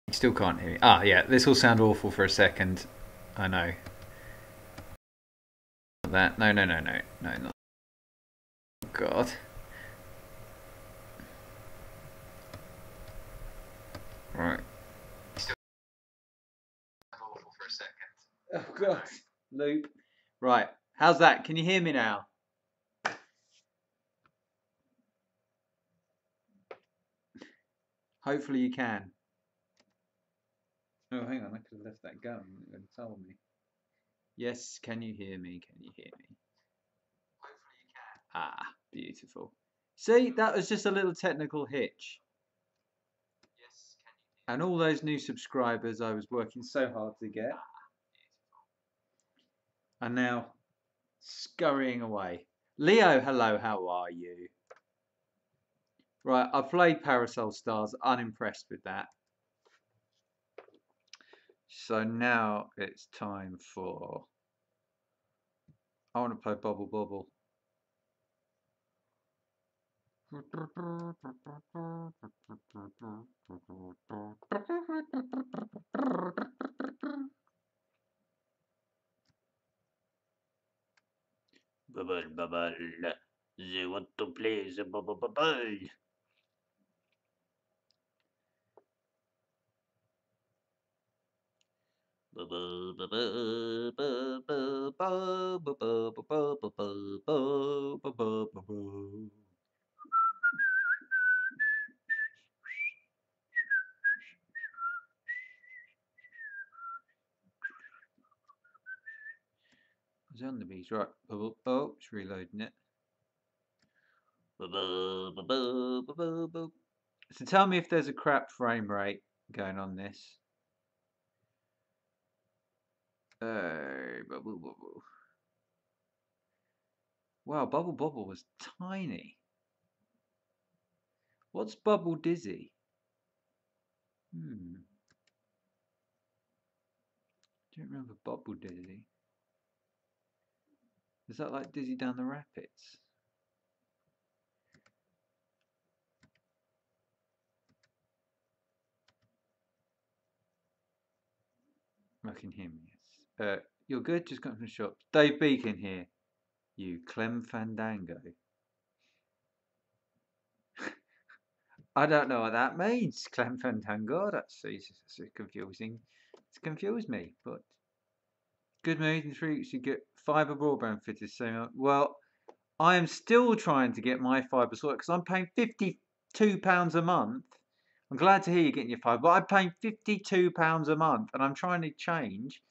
You still can't hear me. Ah, yeah, this will sound awful for a second. I know. That. No, no, no, no. No, not. God. Right. Still awful for a second. Oh, God. Loop. Right. How's that? Can you hear me now? Hopefully you can. Oh, hang on. I could have left that going. It would have told me. Yes, can you hear me? Can you hear me? Hopefully you can. Ah, beautiful. See, that was just a little technical hitch. Yes, can you hear me? And all those new subscribers I was working so hard to get are now scurrying away. Leo, hello, how are you? Right, I've played Parasol Stars, unimpressed with that. So now it's time for... I want to play Bubble Bobble. Bubble, bubble, they want to play the bubble, bubble. Bubble, bubble, bubble, bubble, bubble, bubble, bubble, bubble, bubble. It's on the beach, right? Bubble. Oh, it's reloading it. Bubble, bubble, bubble, bubble. So tell me if there's a crap frame rate going on this. Bubble Bubble. Wow, Bubble Bobble was tiny. What's Bubble Dizzy? Don't remember Bubble Dizzy. Is that like Dizzy Down the Rapids? I can hear me, yes. You're good, just got from the shop. Dave Beacon here. You Clem Fandango. I don't know what that means, Clem Fandango. That's confusing. It's confused me, but good mood in 3 weeks you get fibre broadband fitted. So, well, I am still trying to get my fibre sorted because I'm paying £52 a month. I'm glad to hear you're getting your fibre, but I'm paying £52 a month and I'm trying to change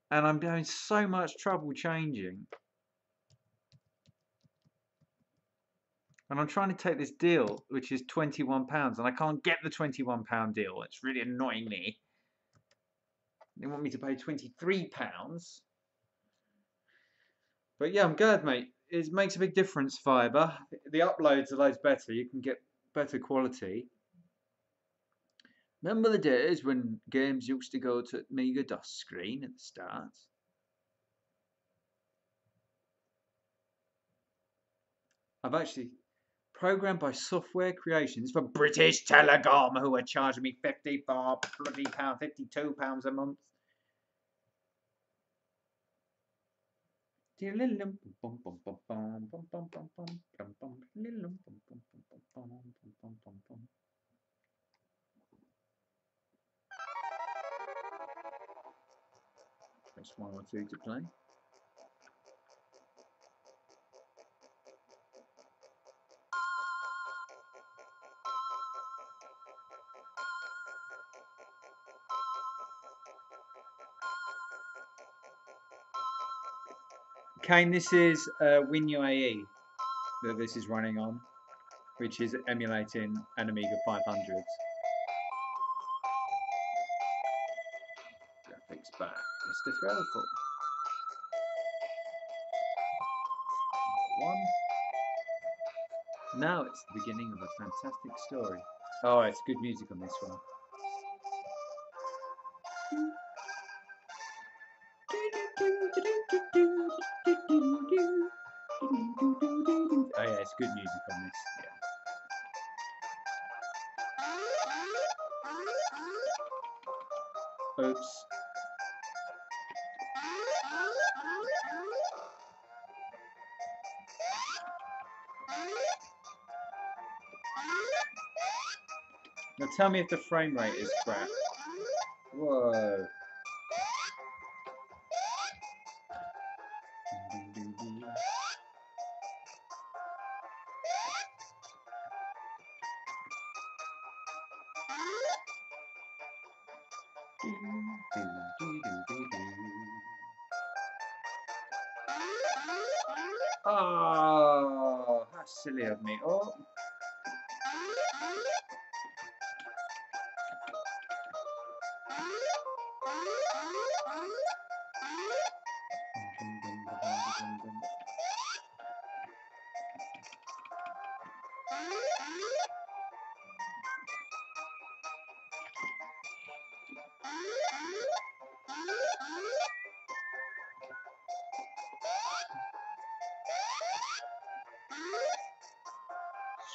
and I'm having so much trouble changing. And I'm trying to take this deal, which is £21, and I can't get the £21 deal. It's really annoying me. They want me to pay £23. But yeah, I'm glad, mate. It makes a big difference, fibre. The uploads are loads better. You can get better quality. Remember the days when games used to go to Amiga DOS screen at the start? I've actually programmed by Software Creations for British Telecom, who are charging me £52 a month. Press 1 or 2 to play. Kane, this is WinUAE that this is running on, which is emulating an Amiga 500. Graphics back, Mr. Thrillful. 1. Now it's the beginning of a fantastic story. Oh, it's good music on this one. Oh yeah, it's good music on this. Yeah. Oops. Now tell me if the frame rate is crap. Whoa. Oh, how silly of me. Oh.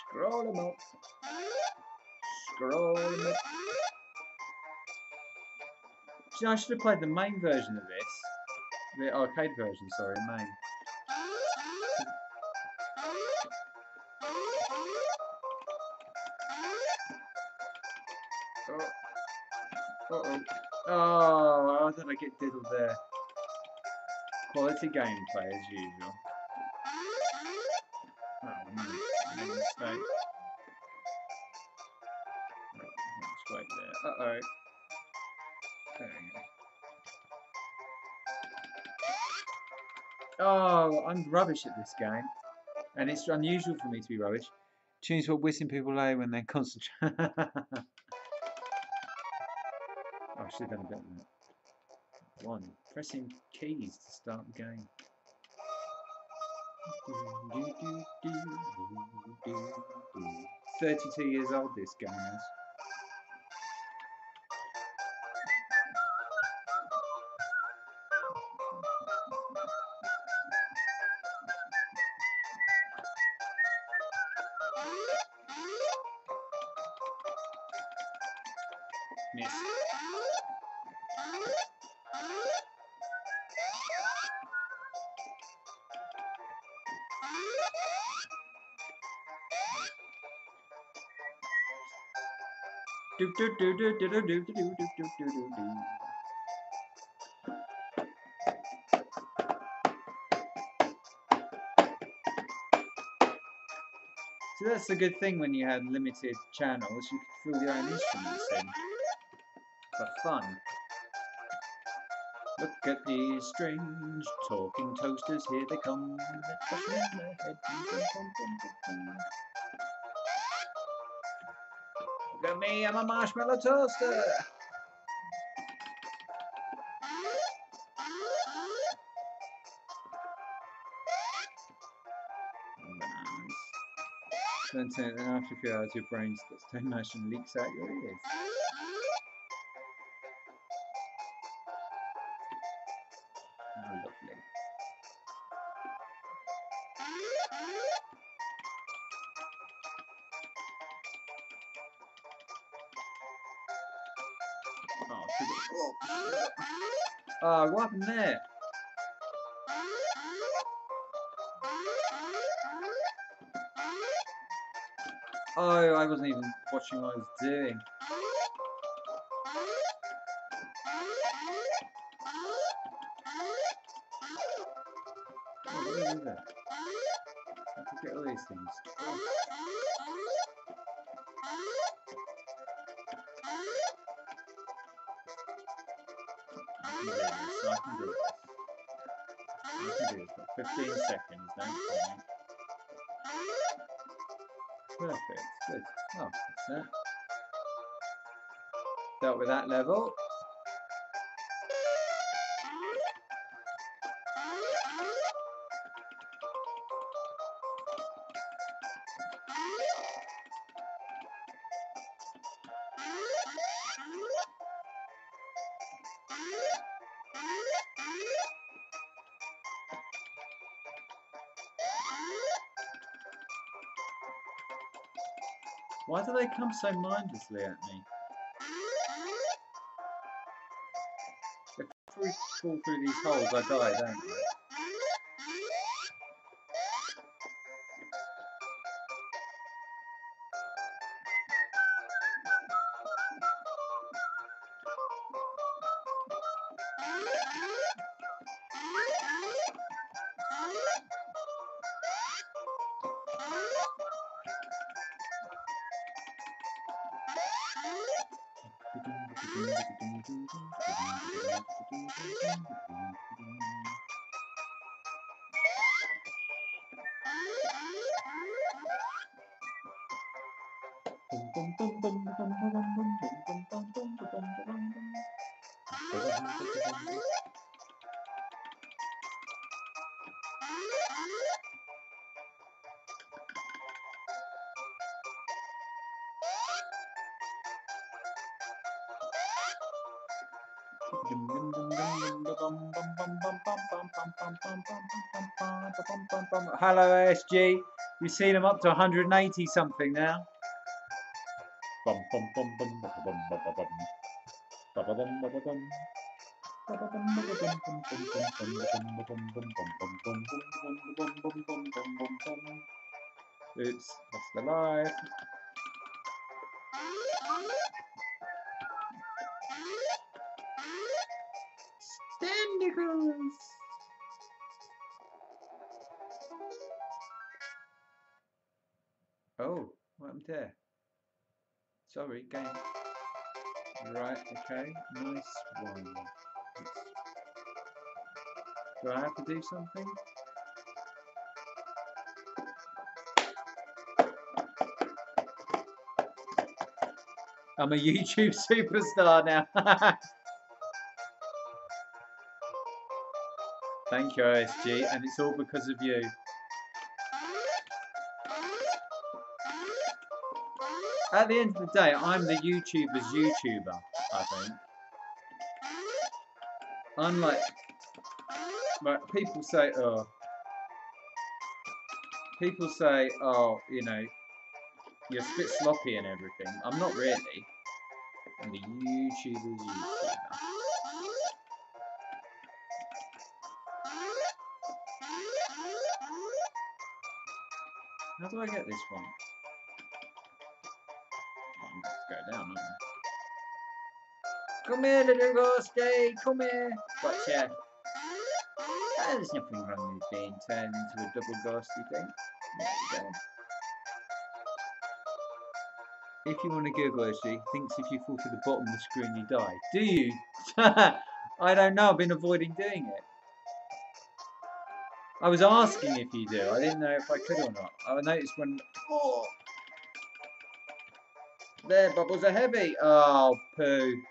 Scroll them up. Scroll them up. See, I should have played the main version of this. The arcade version, sorry, main. Oh. Uh-oh. Oh, how did I get diddled there? Quality gameplay as usual. Oh no, made a mistake. Let's wait there. Uh-oh. There we go. Oh, I'm rubbish at this game. And it's unusual for me to be rubbish. Tunes what whistling people lay when they concentrate. Oh, I should have done a bit of that. 1. Pressing keys to start the game. 32 years old this game is. Miss. Do do do do do do do do do do do do do. So that's the good thing when you had limited channels, you could fill your own instruments in for fun. Look at these strange talking toasters, here they come. Look at me, I'm a marshmallow toaster. Then after a few hours, your brain starts to mash and leaks out your ears. How lovely. Oh, what happened there? Oh, I wasn't even watching what I was doing. Oh, what is it? I forget all these things. Oh. I can do this. I can do this. I can do this. 15 seconds. Don't panic. Perfect. Good. Oh, that's that. Dealt with that level. Why do they come so mindlessly at me? fall through these holes, I die, don't I? Hello ASG, we've seen them up to 180 something now. Oops, lost the life. Tentacles. Oh, what happened there? Sorry, game. Right, okay, nice one. Do I have to do something? I'm a YouTube superstar now. Thank you, OSG, and it's all because of you. At the end of the day, I'm the YouTuber's YouTuber, I think. Unlike, like, people say, oh, you know, you're a bit sloppy and everything. I'm not really. I'm the YouTuber's YouTuber. How do I get this one? I'm going to go down, aren't I? Come here, little ghosty, come here. Gotcha. There's nothing wrong with being turned into a double ghosty thing. There you go. If you want to Google it, she thinks if you fall to the bottom of the screen you die. Do you? I don't know, I've been avoiding doing it. I was asking if you do, I didn't know if I could or not. I noticed when... Oh! There, bubbles are heavy. Oh, poo.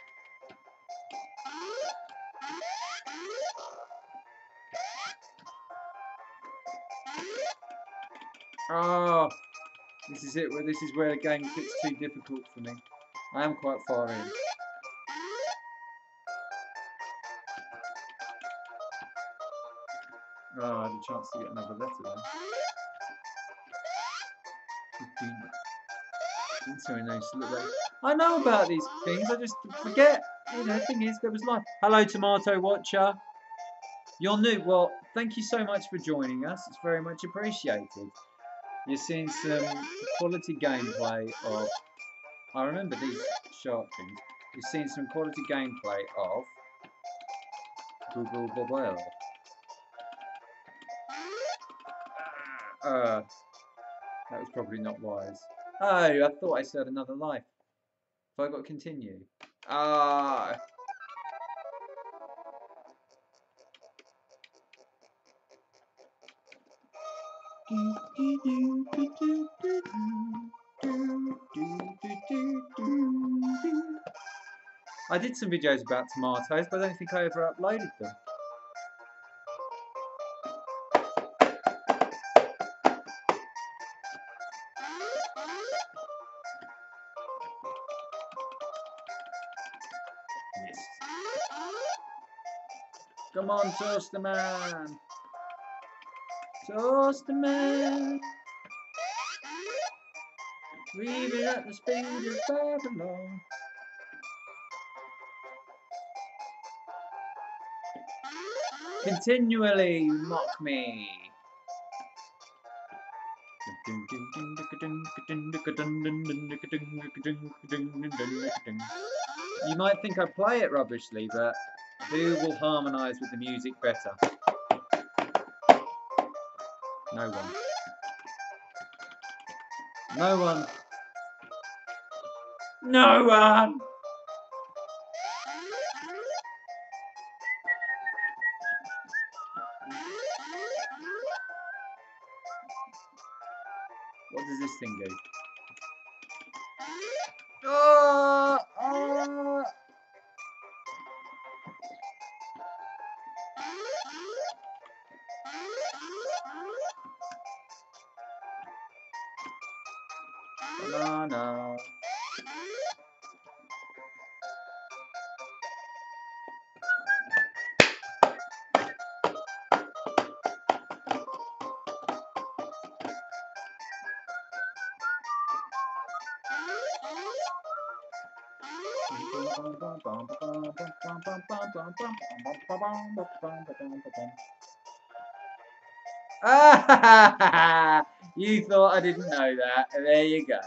Oh, this is it. This is where the game gets too difficult for me. I am quite far in. Oh, I had a chance to get another letter there. So nice little. I know about these things. I just forget. You know, the thing is, there was life. Hello, Tomato Watcher. You're new. Well, thank you so much for joining us. It's very much appreciated. You're seeing some quality gameplay of. I remember these shark things. You're seeing some quality gameplay of Google Bobble. That was probably not wise. Oh, I thought I said another life. Have I got to continue? Ah. I did some videos about tomatoes, but I don't think I ever uploaded them. Yes. Come on, Toaster Man! Toaster Man! Weaving at the speed of Babylon. Continually mock me. You might think I play it rubbishly, but who will harmonise with the music better? No one. No one. No one! What does this thing do? Oh! Oh! Banana. Ah, you thought I didn't know that. There you go.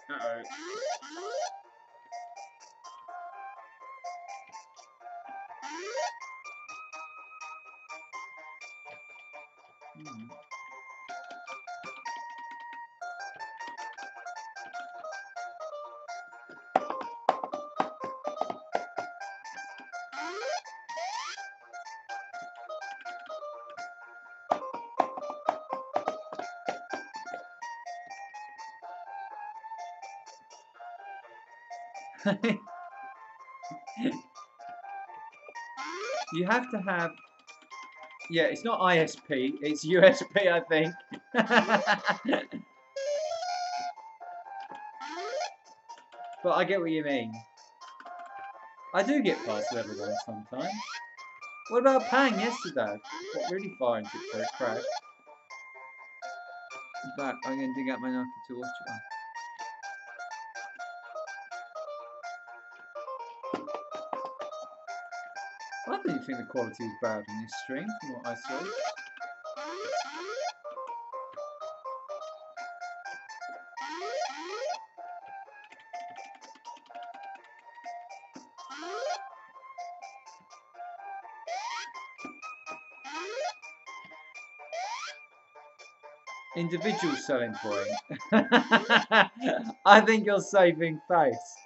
Uh-oh. You have to have. Yeah, it's not ISP, it's USP, I think. But I get what you mean. I do get past level 1 sometimes. What about Pang yesterday? Got really far into it for a crash. But I'm going to dig up my Nokia to watch it on. I didn't think the quality was bad on this stream from what I saw. Individual selling point. I think you're saving face.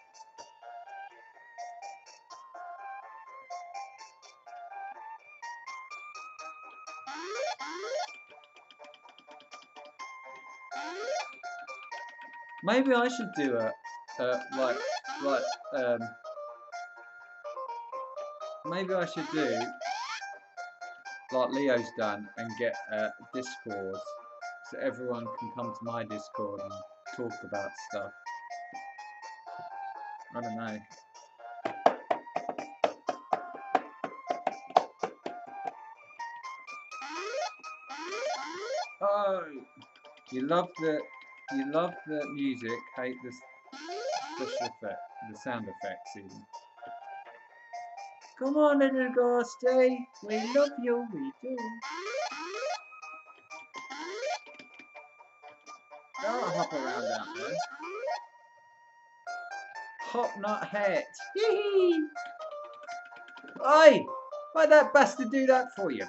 Maybe I should do maybe I should do like Leo's done and get Discord so everyone can come to my Discord and talk about stuff. I don't know. Oh, you love the music, hate the special effect, the sound effects even. Come on, little ghosty, we love you, we do. Don't hop around out there. Hop not het. Hee. Oi! Why'd that bastard do that for you?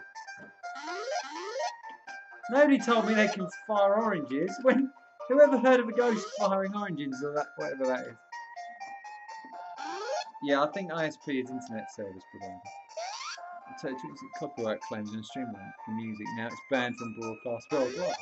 Nobody told me they can fire oranges. When whoever heard of a ghost firing oranges or that whatever that is? Yeah, I think ISP is internet service provider. I told you it's copyright claims on streaming for music. Now it's banned from broadcast worldwide.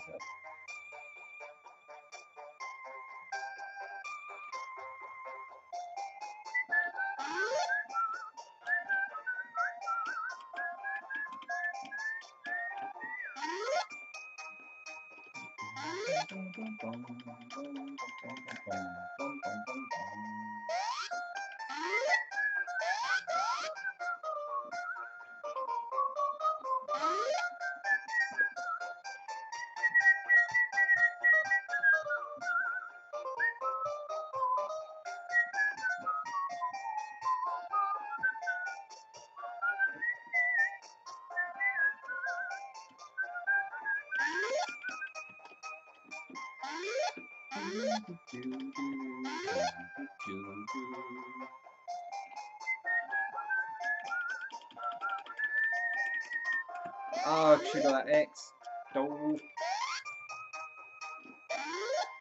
Oh, should that X. Oh.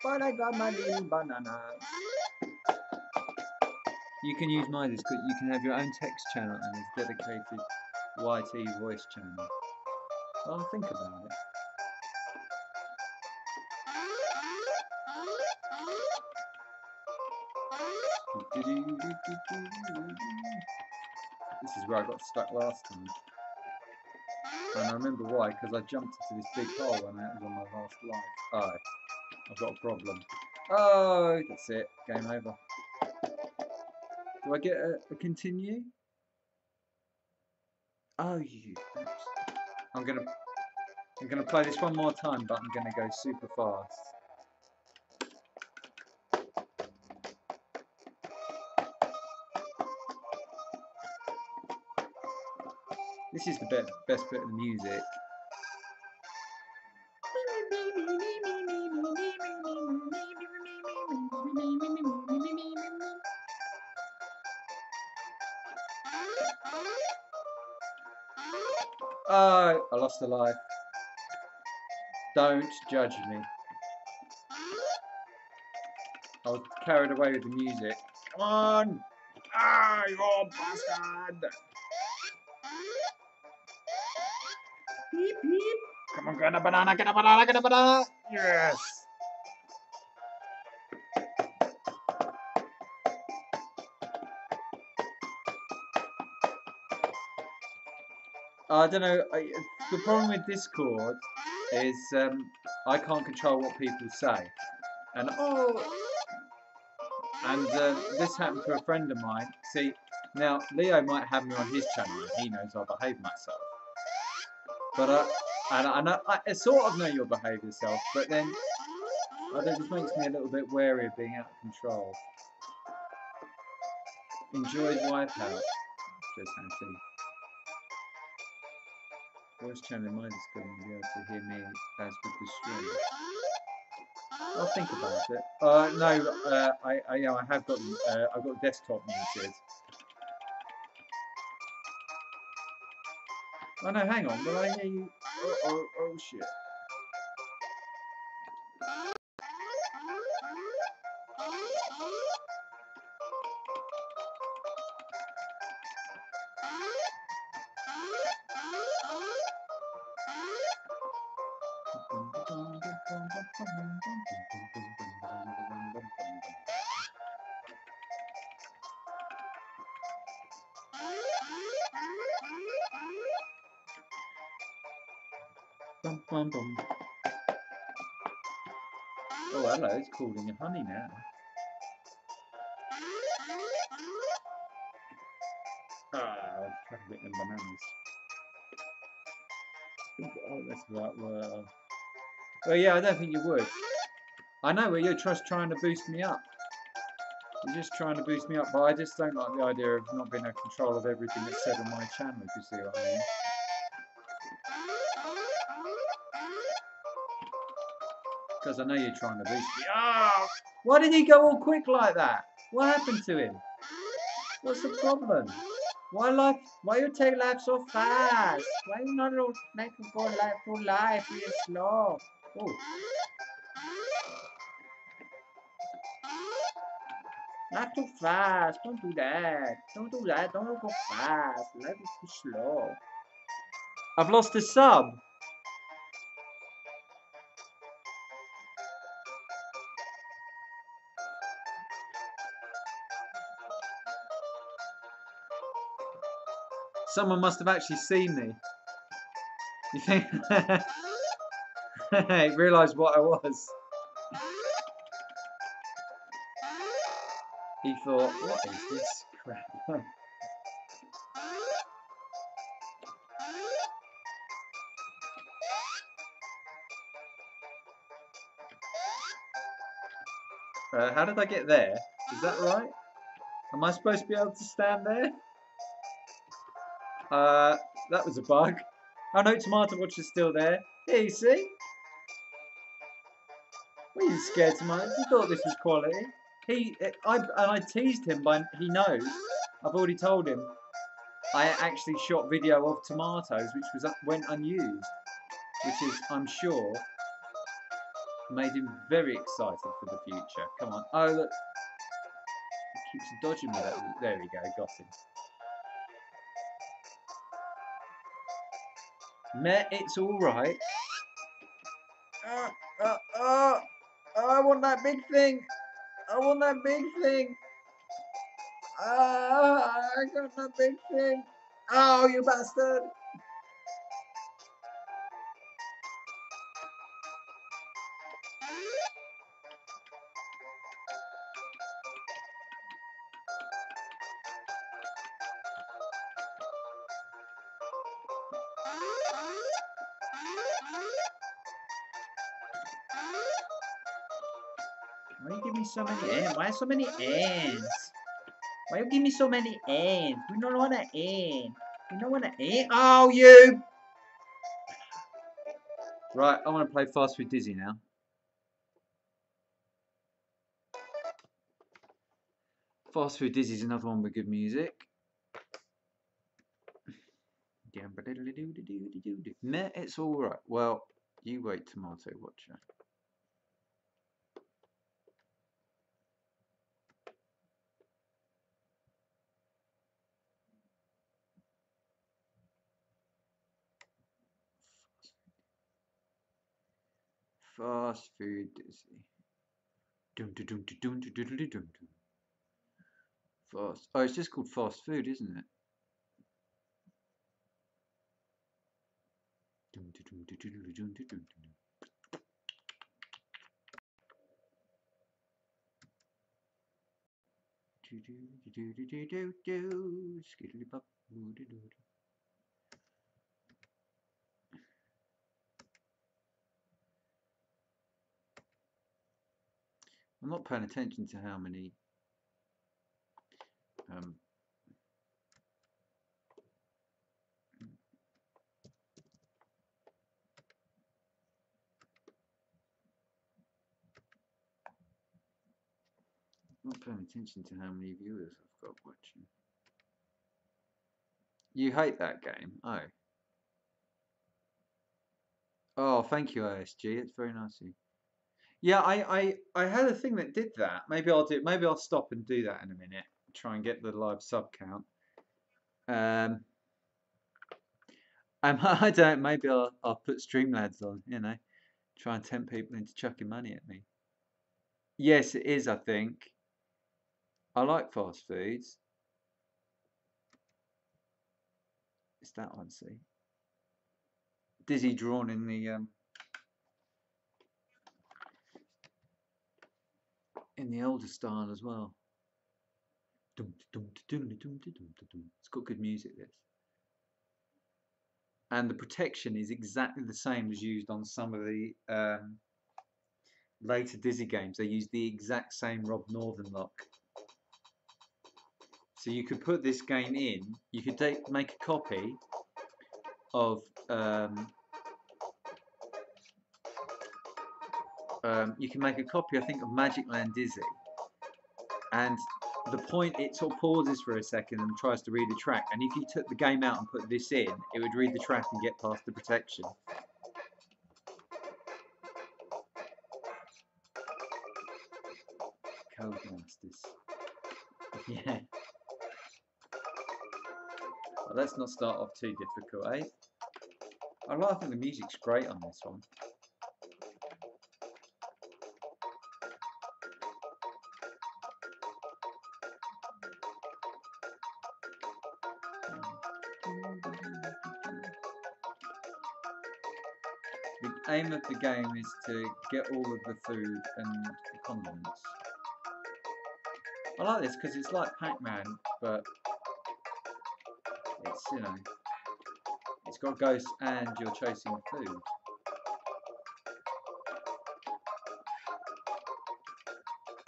But I got my little banana. You can use mine. You can have your own text channel and it's dedicated YT voice channel. I'll think about it. This is where I got stuck last time. And I remember why, because I jumped into this big hole when I was on my last life. Oh, I've got a problem. Oh, that's it. Game over. Do I get a continue? Oh, you. I'm gonna play this one more time, but I'm gonna go super fast. This is the best bit of the music. Oh, I lost a life. Don't judge me. I was carried away with the music. Come on! Ah, you bastard! Beep, beep. Come on, get a banana, get a banana, get a banana! Yes! I don't know. The problem with Discord is I can't control what people say, and this happened to a friend of mine. See, now Leo might have me on his channel, and he knows I behave myself. But I sort of know you'll behave yourself, but then it just makes me a little bit wary of being out of control. Enjoyed Wipeout. Just happy. Voice channel in mine is going to be able to hear me as with the stream. I'll think about it. No, I have got I've got desktop muted. Oh no, hang on, will I hear you? Oh shit. Bum, bum, bum. Oh, hello, it's calling you honey now. Ah, trying to get them bananas. Oh, that's right. Well, yeah, I don't think you would. I know, well, you're just trying to boost me up. You're just trying to boost me up, but I just don't like the idea of not being in control of everything that's said on my channel, if you see what I mean. Because I know you're trying to boost me. Oh! Why did he go all quick like that? What happened to him? What's the problem? Why you take life so fast? Why you not make him go through life real slow? Oh. Not too fast. Don't do that. Don't do that. Don't go fast. Life is too slow. I've lost a sub. Someone must have actually seen me. You think? He realised what I was. He thought, what is this crap? How did I get there? Is that right? Am I supposed to be able to stand there? That was a bug. Oh no, Tomato Watch is still there. Here, you see? Well, he's scared tomatoes. He thought this was quality. I teased him by he knows. I've already told him. I actually shot video of tomatoes, which went unused, which is, I'm sure, made him very excited for the future. Come on. Oh, look. He keeps dodging with that. There we go. Got him. Meh, it's all right. I want that big thing. I want that big thing. I got that big thing. Oh, you bastard. Why you give me so many ants? Why so many ants? Why you give me so many ants? We don't want to ant. We don't want to ant. Oh, you! Right, I want to play Fast Food Dizzy now. Fast Food Dizzy is another one with good music. Meh, it's alright. Well, you wait, Tomato Watcher. Fast Food Dizzy. Fast. Oh, it's just called Fast Food, isn't it? I'm not paying attention to how many not paying attention to how many viewers I've got watching. You hate that game? Oh. Oh, thank you, ASG. It's very nice of you. Yeah, I had a thing that did that. Maybe I'll do. Maybe I'll stop and do that in a minute. Try and get the live sub count. I don't. Maybe I'll put Streamlabs on. You know, try and tempt people into chucking money at me. Yes, it is. I think. I like fast foods. It's that one. See, Dizzy drawn in the older style as well. It's got good music. This. And the protection is exactly the same as used on some of the later Dizzy games. They use the exact same Rob Northern lock. So you could put this game in. You could make a copy of. You can make a copy, I think, of Magic Land Dizzy. And the point, it sort of pauses for a second and tries to read the track. And if you took the game out and put this in, it would read the track and get past the protection. Codemasters. Yeah. Well, let's not start off too difficult, eh? I think the music's great on this one. The aim of the game is to get all of the food and the condiments. I like this because it's like Pac-Man, but it's, you know, it's got ghosts and you're chasing food.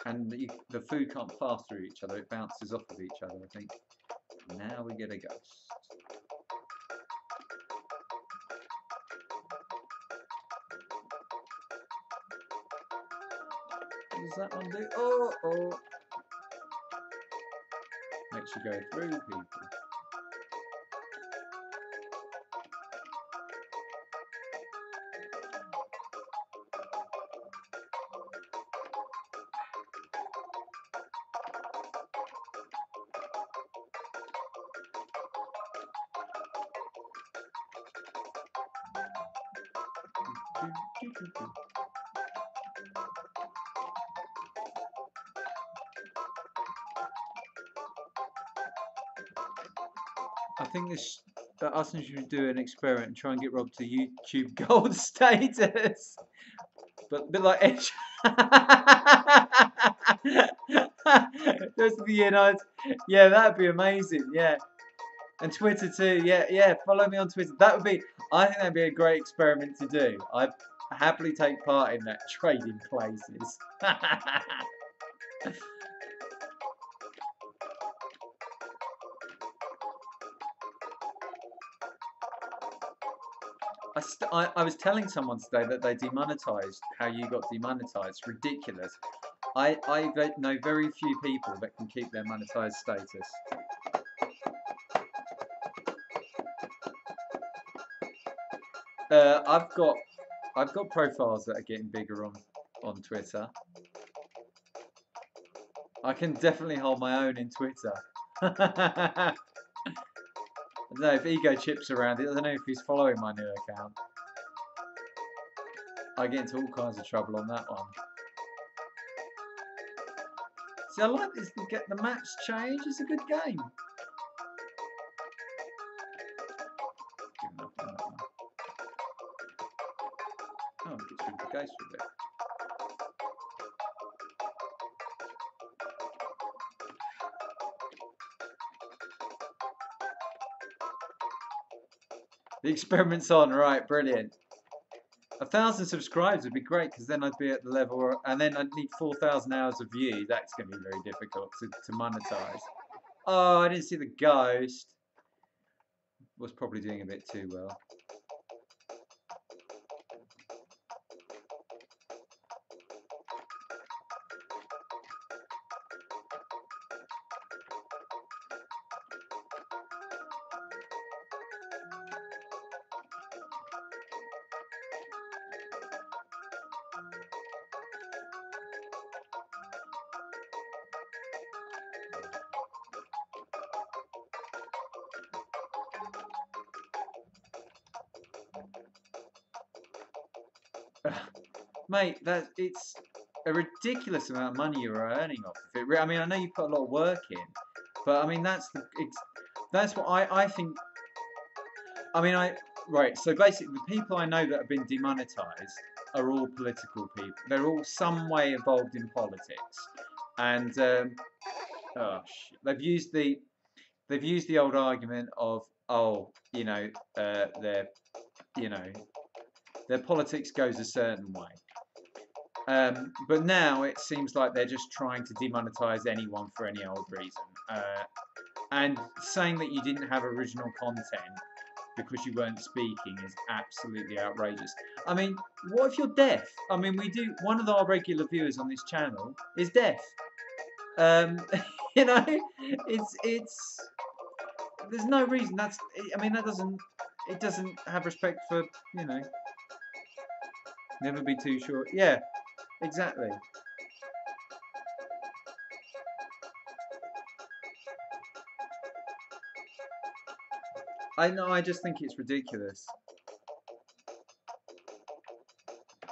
And the food can't pass through each other, it bounces off of each other, I think. Now we get a ghost. does that one do? Oh, oh. Makes you go through people. I think this us should do an experiment and try and get Rob to YouTube gold status, but a bit like Edge. Just the United. Yeah, that'd be amazing. Yeah, and Twitter too. Yeah, yeah. Follow me on Twitter. That would be. I think that'd be a great experiment to do. I'd happily take part in that. Trading places. I was telling someone today that they demonetized how you got demonetized. Ridiculous. I know very few people that can keep their monetized status. I've got profiles that are getting bigger on Twitter. I can definitely hold my own in Twitter. I don't know if Ego Chip's around. I don't know if he's following my new account. I get into all kinds of trouble on that one. See, I like this. To get the maps change. It's a good game. Giving up on that one. Oh, it gets rid of the ghost for a bit. The experiment's on, right? Brilliant. 1,000 subscribers would be great because then I'd be at the level, and then I'd need 4,000 hours of view. That's going to be very difficult to monetize. Oh, I didn't see the ghost. Was probably doing a bit too well. Mate, it's a ridiculous amount of money you're earning off of it. I mean, I know you put a lot of work in, but I mean that's what I think. I mean, right. So basically, the people I know that have been demonetized are all political people. They're all some way involved in politics, and oh shit, they've used the old argument of, oh, you know their politics goes a certain way. But now it seems like they're just trying to demonetize anyone for any old reason. And saying that you didn't have original content because you weren't speaking is absolutely outrageous. I mean, what if you're deaf? I mean, one of our regular viewers on this channel is deaf. You know, it's there's no reason. I mean, it doesn't have respect for, never be too short. Yeah, exactly. I know. I just think it's ridiculous.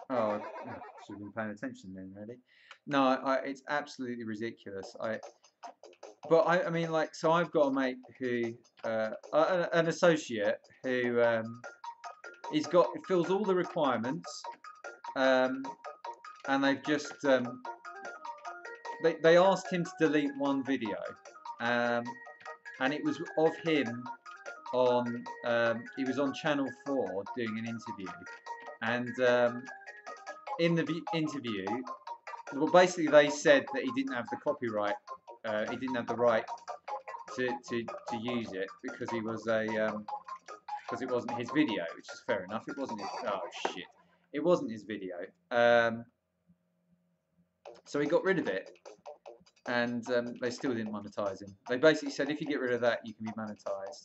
Oh, should have been paying attention then, really. No, it's absolutely ridiculous. I mean, like, so I've got a mate who, an associate who, fills all the requirements, and they've just, they asked him to delete one video, and it was of him on, he was on Channel 4 doing an interview, and in the interview, well, basically they said that he didn't have the copyright, he didn't have the right to use it because he was because it wasn't his video, which is fair enough. It wasn't his, oh shit, it wasn't his video. So he got rid of it, and they still didn't monetize him. They basically said if you get rid of that, you can be monetized.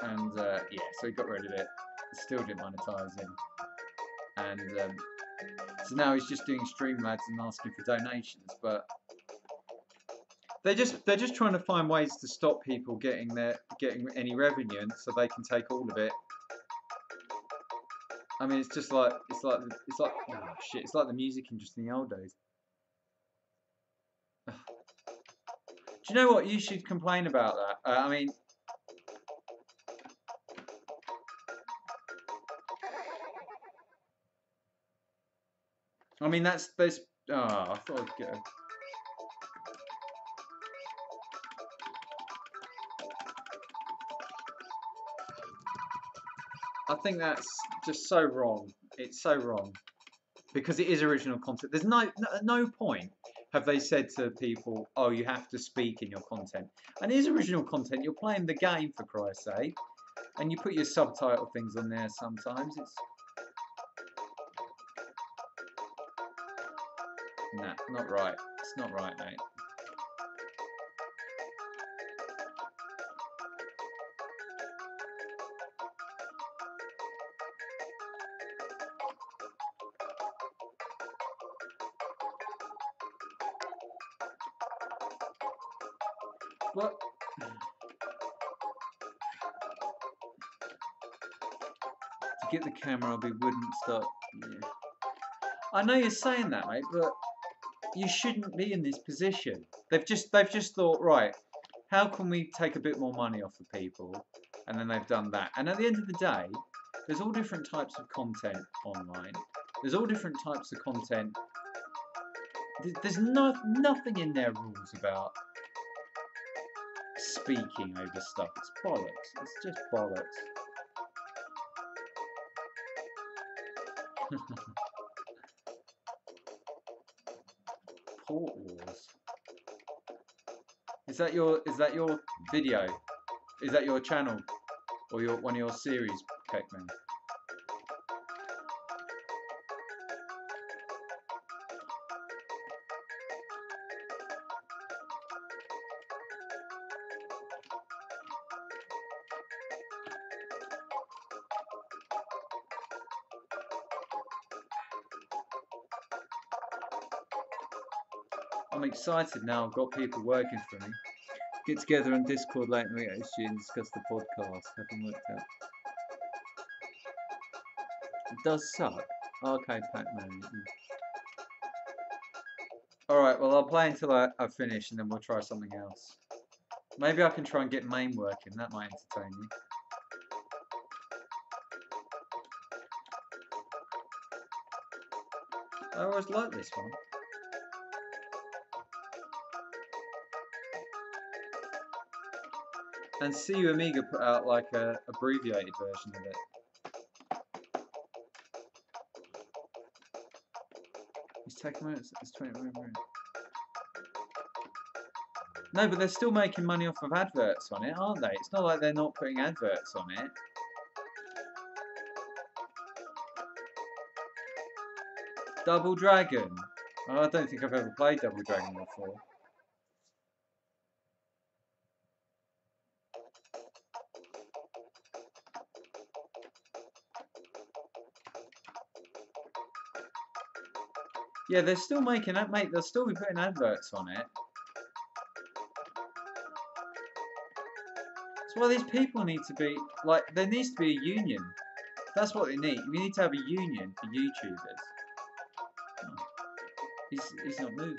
And yeah, so he got rid of it. Still didn't monetize him, and so now he's just doing Streamlabs and asking for donations. But they're just trying to find ways to stop people getting any revenue, and so they can take all of it. I mean, it's like oh shit, it's like the music industry in the old days. Do you know what? You should complain about that. I mean there's. Oh, I thought I'd get. I think that's just so wrong. It's so wrong because it is original content. There's no point have they said to people, oh, you have to speak in your content. And it is original content. You're playing the game for Christ's sake, and you put your subtitle things on there sometimes. It's nah, not right. It's not right, mate. What? To get the camera, we wouldn't start. Yeah. I know you're saying that, mate, but you shouldn't be in this position. They've just thought, right, how can we take a bit more money off the people? And then they've done that. And at the end of the day, there's all different types of content online. There's all different types of content. There's nothing in their rules about speaking over stuff. It's bollocks. It's just bollocks. Port Wars. Is that your video? Is that your channel or one of your series, Peckman? I'm excited now. I've got people working for me. Get together on Discord later and discuss the podcast. Haven't worked out. It does suck. Okay, Pac-Man. Alright, well I'll play until I finish and then we'll try something else. Maybe I can try and get MAME working. That might entertain you. I always like this one. And see you Amiga put out like a abbreviated version of it. It's taking minutes. It's 20 minutes. No, but they're still making money off of adverts on it, aren't they? It's not like they're not putting adverts on it. Double Dragon. Oh, I don't think I've ever played Double Dragon before. Yeah, they're still making that, mate. They'll still be putting adverts on it. That's why these people need to be like. There needs to be a union. That's what they need. We need to have a union for YouTubers. Oh, he's not moving.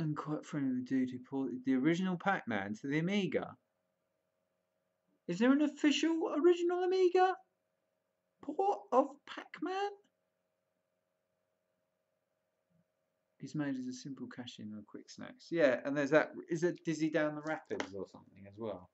And quite friendly with the dude who ported the original Pac-Man to the Amiga. Is there an official original Amiga port of Pac-Man? He's made as a simple cash-in or quick snacks. Yeah, and there's that. Is it Dizzy Down the Rapids or something as well?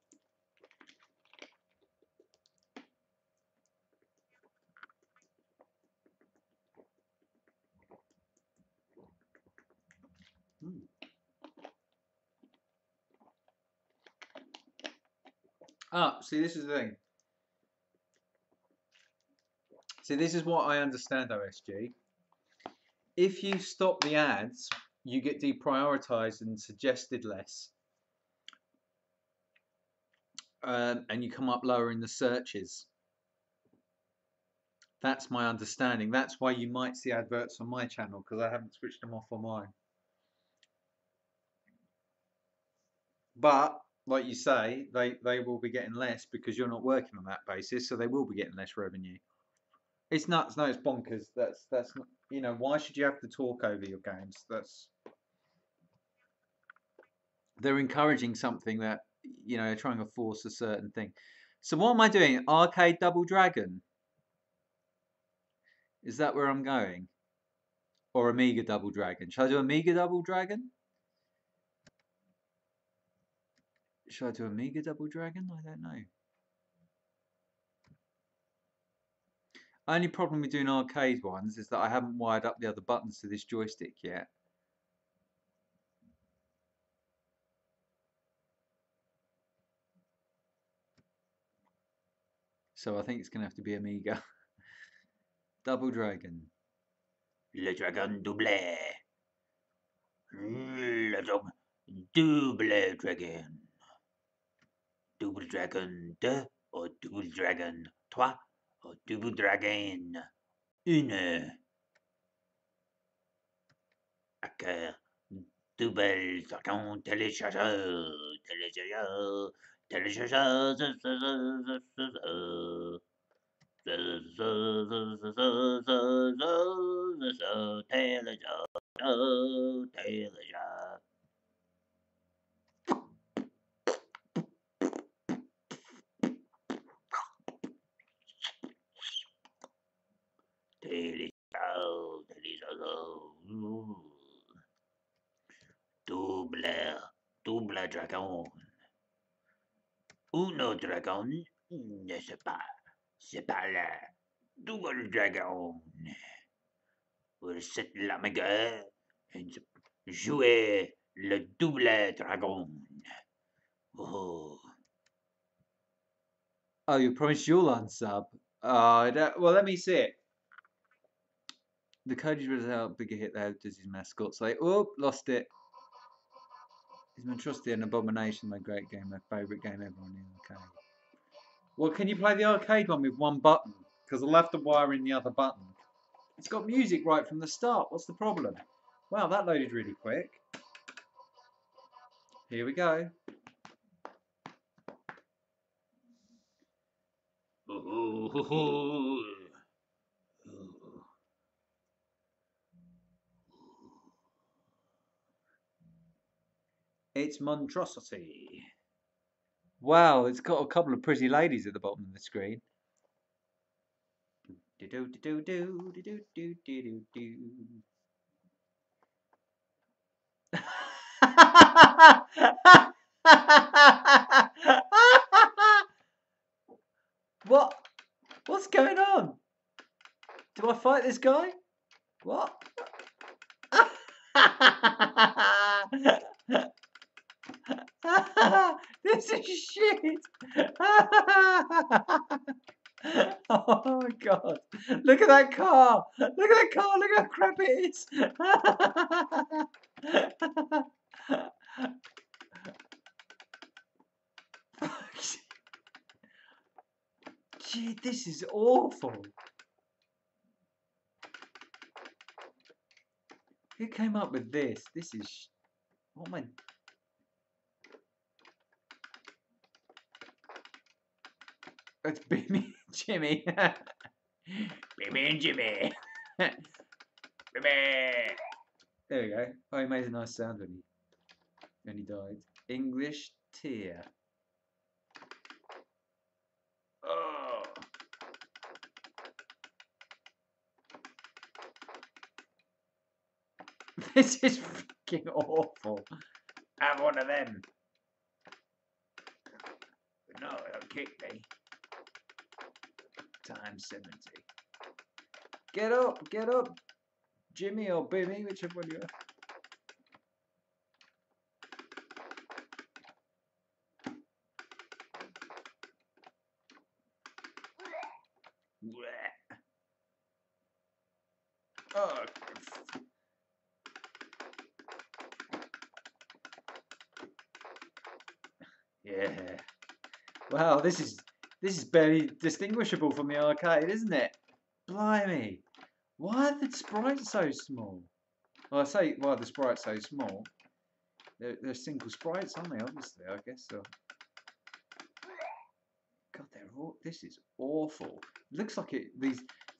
Ah, see, this is the thing. See, this is what I understand, OSG. If you stop the ads, you get deprioritized and suggested less, and you come up lower in the searches. That's my understanding. That's why you might see adverts on my channel, because I haven't switched them off on mine. But like you say, they will be getting less because you're not working on that basis, so they will be getting less revenue. It's nuts. No, it's bonkers. That's not, you know, why should you have to talk over your games? They're encouraging something that, you know, they're trying to force a certain thing. So what am I doing? Arcade Double Dragon? Is that where I'm going? Or Amiga Double Dragon? Should I do Amiga Double Dragon? Should I do Amiga Double Dragon? I don't know. Only problem with doing arcade ones is that I haven't wired up the other buttons to this joystick yet. So I think it's going to have to be Amiga. Double Dragon. Le dragon double. Le double dragon. Double dragon 2 ou double dragon 3 ou double dragon 1. Hacker. Double dragon téléchargeur. Téléchargeur. Téléchargeur. Double dragon. Uno dragon ne sais pas. C'est pas là. Double dragon. C'est l'Amiga. Jouer le double dragon. Oh. Oh, you promised you'll unsub. Well, let me see it. The Cody was out bigger hit there does his mascot say, oh, lost it. His monstrosity and abomination, my great game, my favourite game ever on the arcade. Well, can you play the arcade one with one button? Because I'll have to wire in the other button. It's got music right from the start. What's the problem? Wow, that loaded really quick. Here we go. It's monstrosity. Wow, it's got a couple of pretty ladies at the bottom of the screen. What? What's going on? Do I fight this guy? What? This is shit. Oh my god. Look at that car. Look at that car. Look how crap it is. Gee, this is awful. Who came up with this? This is... What am I... It's Bimmy and Jimmy. Bimmy and Jimmy. Bimmy. There we go. Oh, he made a nice sound when he died. English tear. Oh. This is freaking awful. Have one of them. No, it'll kick me. Times 70. Get up, Jimmy or Bimmy, whichever one you are. Oh. Yeah. Wow, this is barely distinguishable from the arcade, isn't it? Blimey. Why are the sprites so small? Well, I say why are the sprites so small? They're single sprites, aren't they? Obviously, I guess so. God, this is awful. It looks like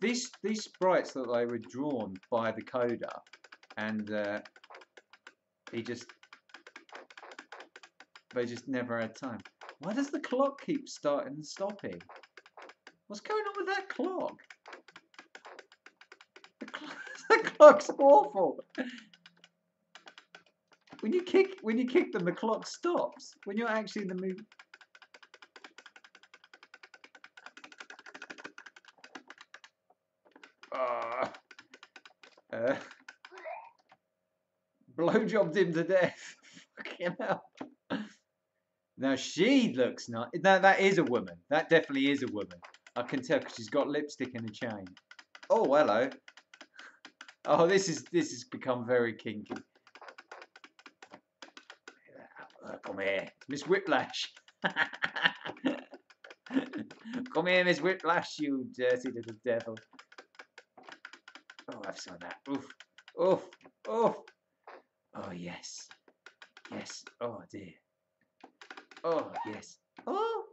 these sprites look like they were drawn by the coder, and they just never had time. Why does the clock keep starting and stopping? What's going on with that clock? The clock's awful. When you kick them, the clock stops. When you're actually in the movie. Uh, blowjobbed him to death. Fucking hell. Now she looks nice. No, that is a woman. That definitely is a woman. I can tell because she's got lipstick and a chain. Oh, hello. Oh, this has become very kinky. Come here, Miss Whiplash. Come here, Miss Whiplash, you dirty little devil. Oh, I've saw that. Oof, oof, oof. Oh yes, yes. Oh dear. Oh yes. Oh.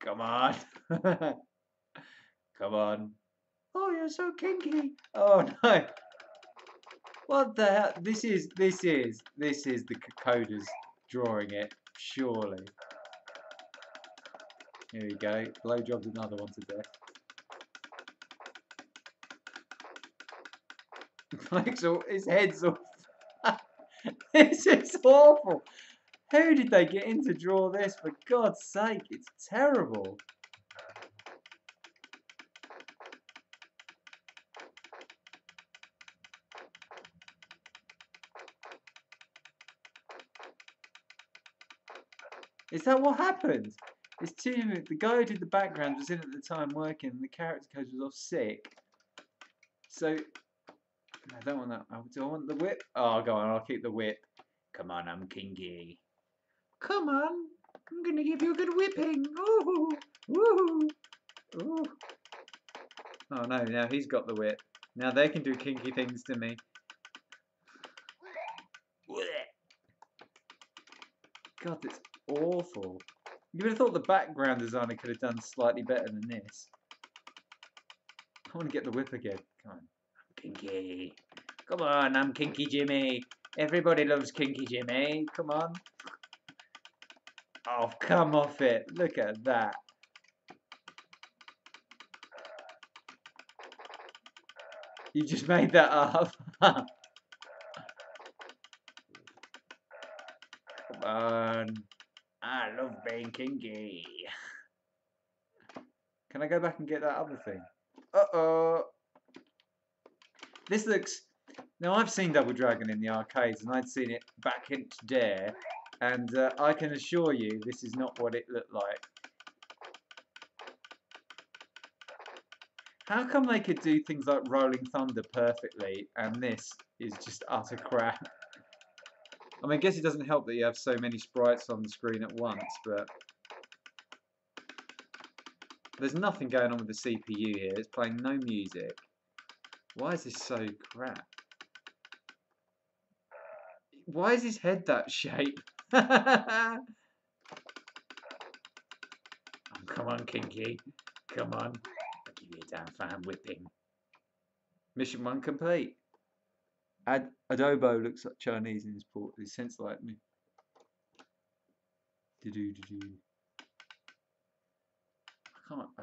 Come on. Come on. Oh, you're so kinky. Oh no. What the hell? This is the coders drawing it, surely. Here we go. Blowjob's another one to death. His head's all. This is awful. Who did they get in to draw this? For God's sake, it's terrible. Is that what happened? The guy who did the background was in at the time working, and the character coach was off sick. So I don't want that. Do I want the whip? Oh, go on. I'll keep the whip. Come on, I'm kinky. Come on, I'm gonna give you a good whipping. Ooh, ooh, ooh. Oh no! Now he's got the whip. Now they can do kinky things to me. God, it's awful. You would have thought the background designer could have done slightly better than this. I want to get the whip again. Come on. I'm kinky. Come on, I'm Kinky Jimmy. Everybody loves Kinky Jimmy. Come on. Oh, come off it. Look at that. You just made that up. Come on. I love being kinky. Can I go back and get that other thing? Uh-oh. This looks... Now, I've seen Double Dragon in the arcades, and I'd seen it back in Dare, and I can assure you this is not what it looked like. How come they could do things like Rolling Thunder perfectly, and this is just utter crap? I mean, I guess it doesn't help that you have so many sprites on the screen at once, but... There's nothing going on with the CPU here. It's playing no music. Why is this so crap? Why is his head that shape? Oh, come on, Kinky. Come on. I'll give you a damn fan whipping. Mission 1 complete. Adobo looks like Chinese in his port. His sense like me. I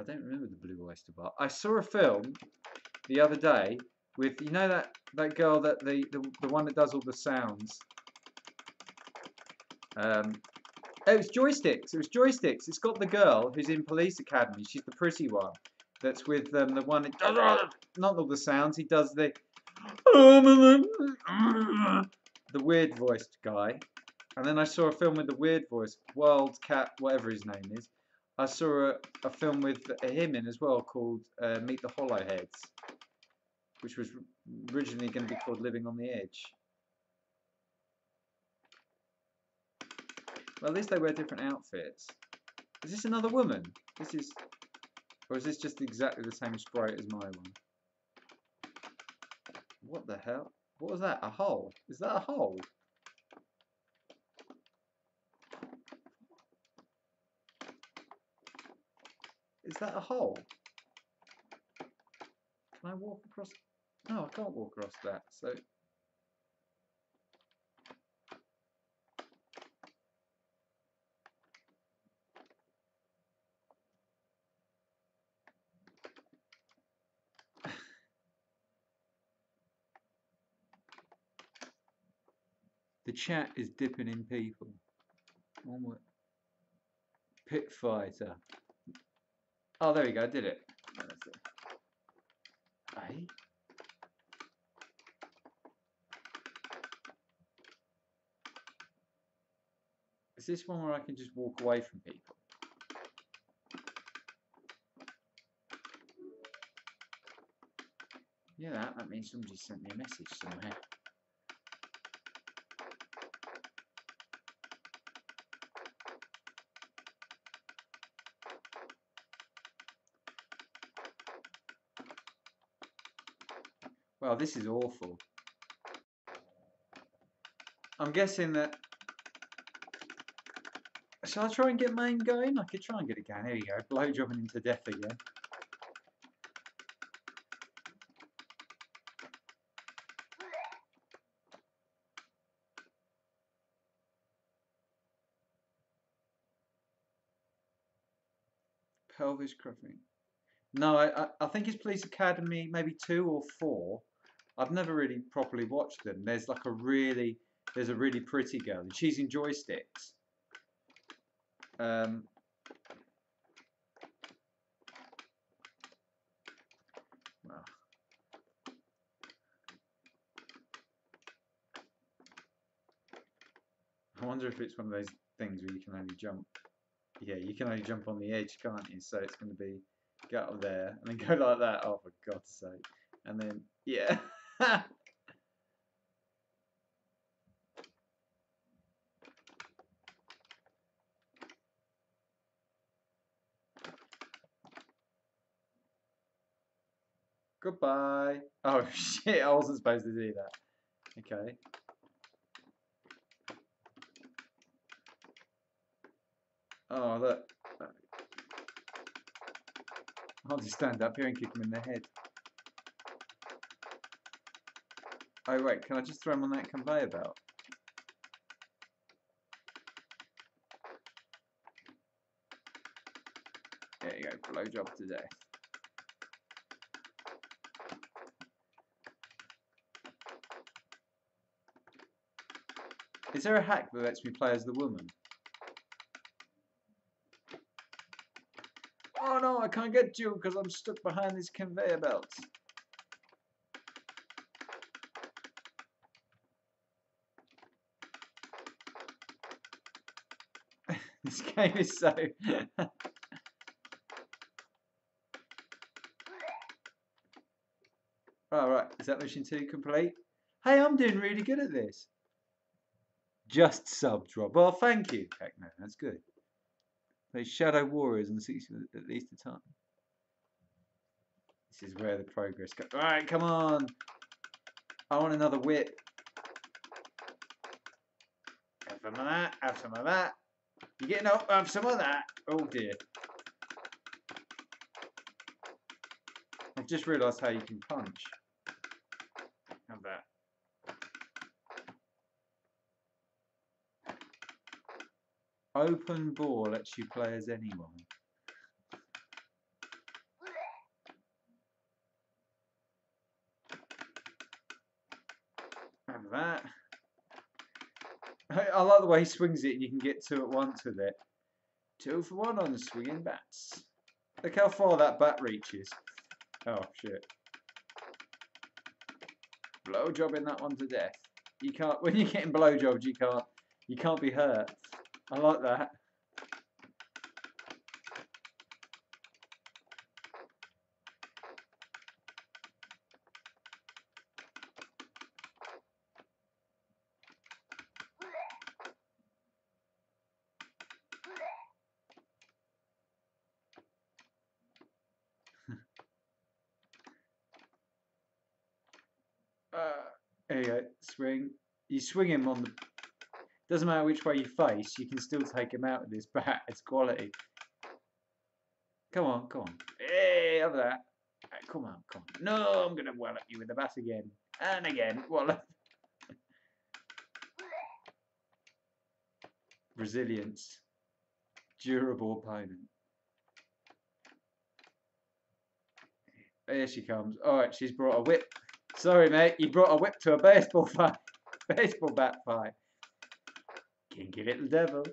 don't remember the Blue Oyster Bar. I saw a film the other day with, you know, that girl, that the one that does all the sounds. It was Joysticks. It was Joysticks. It's got the girl who's in Police Academy. She's the pretty one. That's with the one that does not all the sounds. He does the weird voiced guy. And then I saw a film with the weird voice, Wildcat, whatever his name is. I saw a film with him in as well called Meet the Hollowheads, which was originally going to be called Living on the Edge. Well, at least they wear different outfits. Is this another woman? Or is this just exactly the same sprite as my one? What the hell? What was that? A hole? Is that a hole? Is that a hole? Can I walk across? No, I can't walk across that. So the chat is dipping in people. Onward. Pit fighter. Oh, there we go. I did it. That's it. Hey. Is this one where I can just walk away from people? Yeah, that means somebody sent me a message somewhere. Well, this is awful. I'm guessing that... Shall I try and get main going? I could try and get it going. There you go. Blowjobbing into death again. Pelvis crushing. No, I think it's Police Academy, maybe 2 or 4. I've never really properly watched them. There's a really pretty girl, and she's in joysticks. Well, I wonder if it's one of those things where you can only jump. Yeah, you can only jump on the edge, can't you? So it's going to be get up there and then go like that. Oh, for God's sake! And then yeah. Goodbye. Oh shit! I wasn't supposed to do that. Okay. Oh look. I'll just stand up here and kick him in the head. Oh wait, can I just throw him on that conveyor belt? There you go, blowjob to death. Is there a hack that lets me play as the woman? Oh no, I can't get you because I'm stuck behind this conveyor belt. This game is so... Oh, right, is that mission 2 complete? Hey, I'm doing really good at this. Just sub drop. Well, thank you, Techno, that's good. Play Shadow Warriors and 60 at least a time. This is where the progress goes. Alright, come on. I want another whip. Have some of that, have some of that. You're getting up, have some of that. Oh dear. I've just realised how you can punch. Have that. Open ball lets you play as anyone. Have that. I like the way he swings it and you can get 2 at once with it. 2 for 1 on the swinging bats. Look how far that bat reaches. Oh shit. Blowjobbing that one to death. You can't, when you're getting blowjobs, you can't be hurt. I like that. Swing. You swing him on the... Doesn't matter which way you face, you can still take him out with this bat. It's quality. Come on, come on. Hey, have that. Come on, come on. No, I'm going to wallop you with the bat again. And again. Wallop. Resilience. Durable opponent. Here she comes. Alright, she's brought a whip. Sorry, mate. You brought a whip to a baseball fight. Baseball bat fight. Kinky little devil.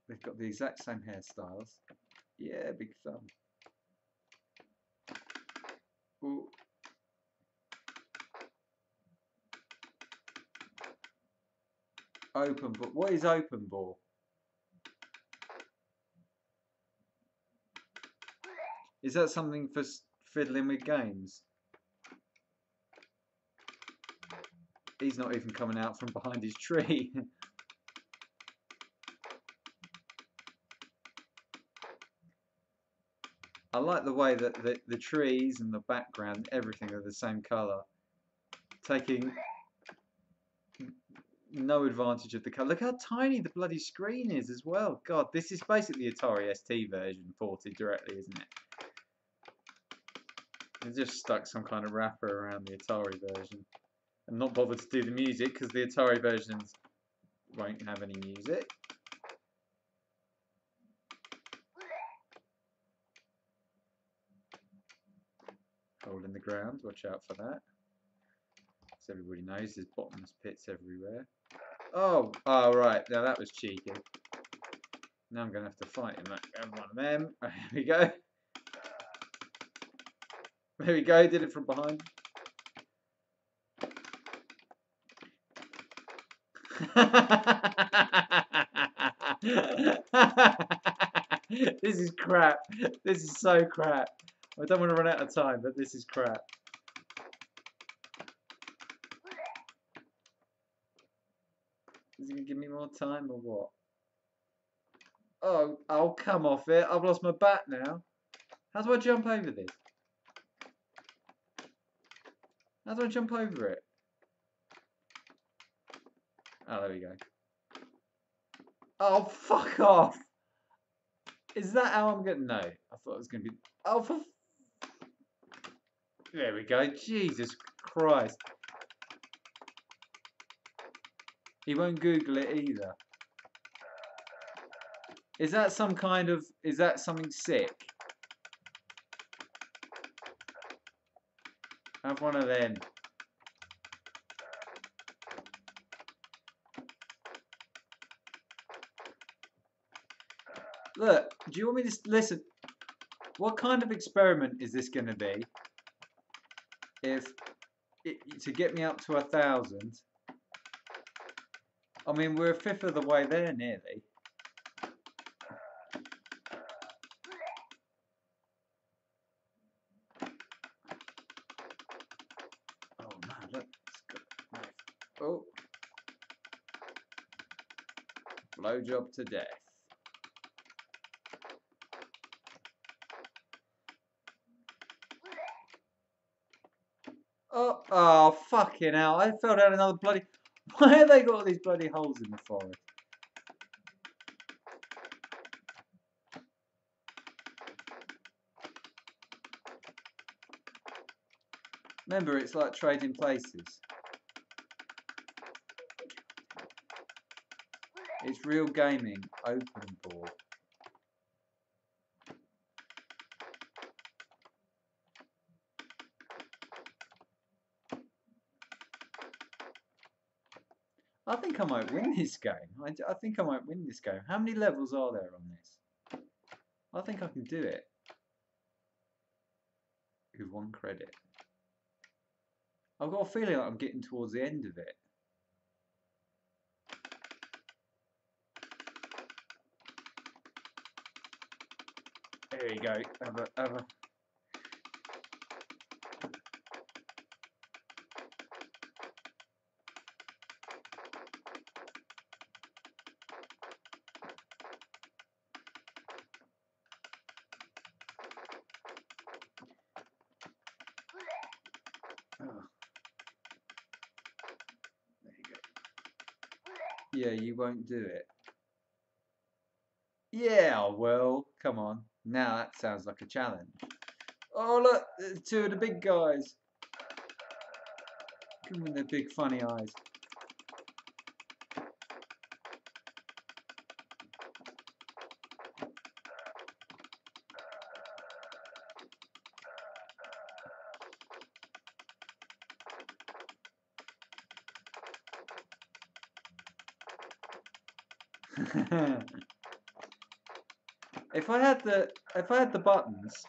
They've got the exact same hairstyles. Yeah, big thumb. Ooh. Open ball. What is open ball? Is that something for fiddling with games? He's not even coming out from behind his tree. I like the way that the trees and the background, everything are the same colour. Taking no advantage of the colour. Look how tiny the bloody screen is as well. God, this is basically the Atari ST version ported directly, isn't it? They just stuck some kind of wrapper around the Atari version. And not bothered to do the music because the Atari versions won't have any music. Hole in the ground, watch out for that. As everybody knows, there's bottomless pits everywhere. Oh, right, now that was cheeky. Now I'm going to have to fight him. Have one of them. There we go. There we go, did it from behind. This is crap. This is so crap. I don't want to run out of time, but this is crap. Is he going to give me more time or what? Oh, come off it. I've lost my bat now. How do I jump over this? How do I jump over it? Oh, there we go. Oh, fuck off. Is that how I'm going to... No, I thought it was going to be... Oh, for... There we go. Jesus Christ. He won't Google it either. Is that some kind of... Is that something sick? Have one of them. Look, do you want me to... Listen, what kind of experiment is this going to be? If... to get me up to 1,000... I mean, we're a fifth of the way there, nearly. Oh, man, look. Oh. Blowjob to death. Oh, fucking hell. I fell down another bloody... Why have they got all these bloody holes in the forest? Remember, it's like trading places. It's real gaming. Open board. I think I might win this game. I think I might win this game. How many levels are there on this? I think I can do it. With 1 credit. I've got a feeling like I'm getting towards the end of it. There you go. Have a... Yeah, you won't do it. Yeah, well, come on. Now that sounds like a challenge. Oh, look, there's two of the big guys. Come with their big funny eyes. If I had the buttons,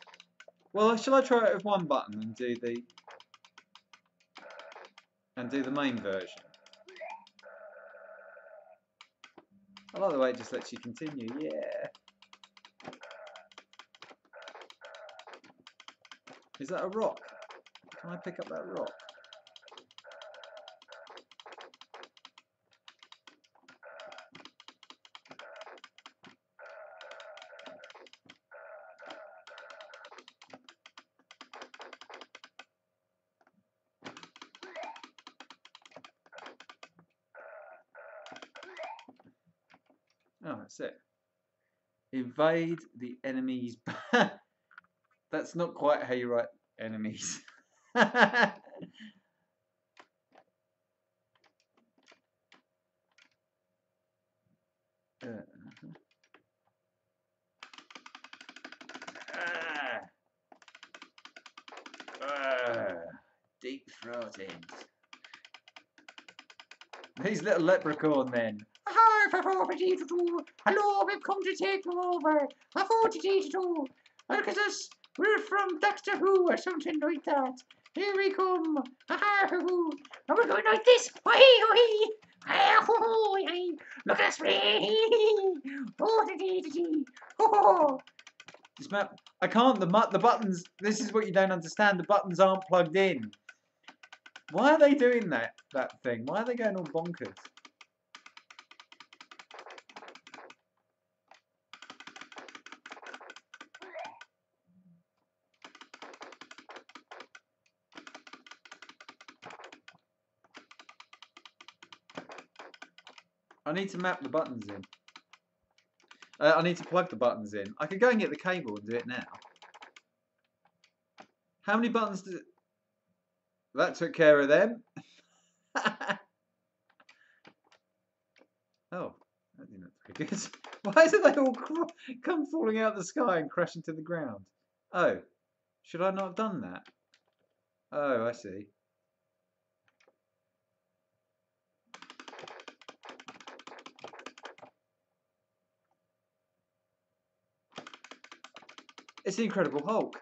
well, shall I try it with one button and do the main version? I like the way it just lets you continue. Yeah. Is that a rock? Can I pick up that rock? Oh, that's it. Evade the enemy's. That's not quite how you write enemies. Deep throated. These little leprechaun men. Hello, we've come to take you over. Look at us. We're from Doctor Who or something like that. Here we come. And we're going like this. Look at us. This map, I can't. The buttons. This is what you don't understand. The buttons aren't plugged in. Why are they doing that thing? Why are they going all bonkers? I need to map the buttons in. I need to plug the buttons in. I could go and get the cable and do it now. How many buttons does it... That took care of them. Oh, that didn't look very good. Why is it they all come falling out of the sky and crash into the ground? Oh, should I not have done that? Oh, I see. It's the Incredible Hulk.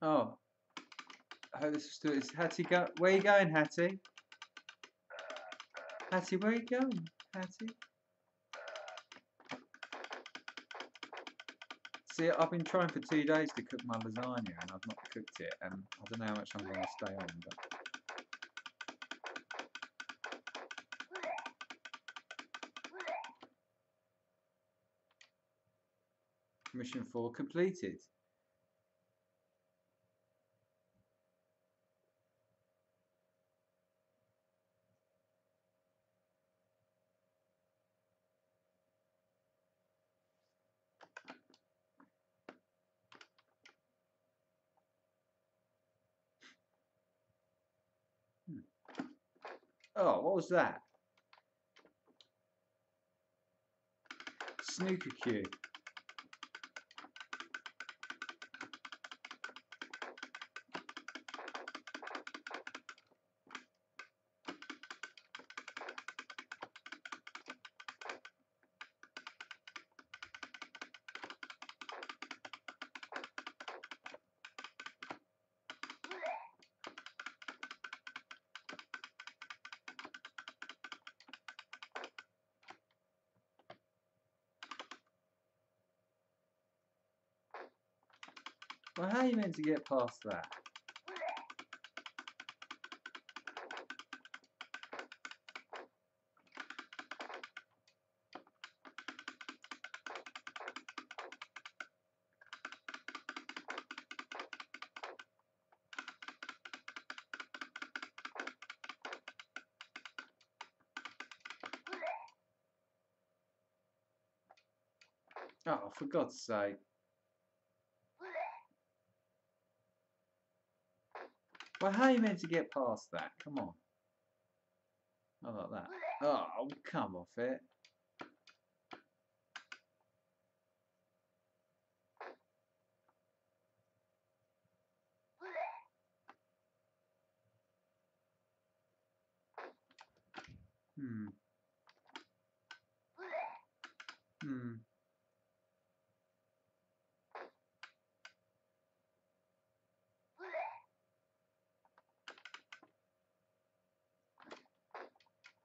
Oh, Hattie, go. Where you going, Hattie? Hattie, where you going, Hattie? See, I've been trying for 2 days to cook my lasagna and I've not cooked it, and I don't know how much I'm going to stay on. But... Mission 4 completed. Oh, what was that? Snooker cue. Well, how are you meant to get past that? Oh, for God's sake. Well, how are you meant to get past that? Come on. Not like that. Oh, come off it. Hmm. Hmm.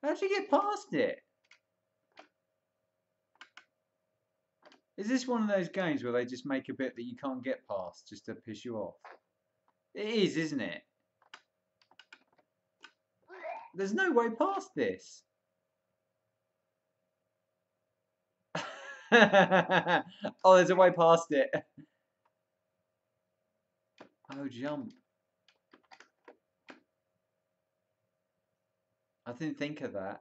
How'd you get past it? Is this one of those games where they just make a bit that you can't get past just to piss you off? It is, isn't it? There's no way past this. Oh, there's a way past it. Oh, jump. I didn't think of that.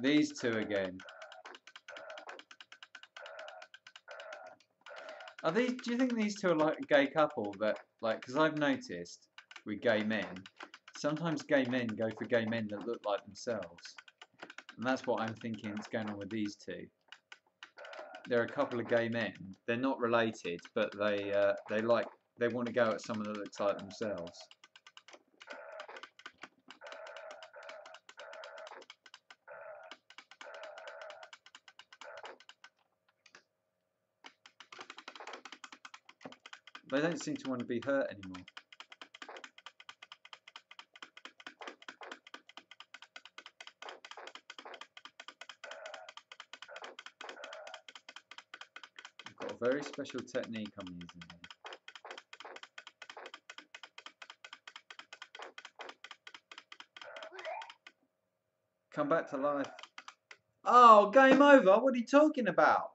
These two again. Are these? Do you think these two are like a gay couple that, like, because I've noticed with gay men, sometimes gay men go for gay men that look like themselves, and that's what I'm thinking is going on with these two. They're a couple of gay men. They're not related, but they want to go at someone that looks like themselves. They don't seem to want to be hurt anymore. I've got a very special technique I'm using here. Come back to life. Oh, game over. What are you talking about?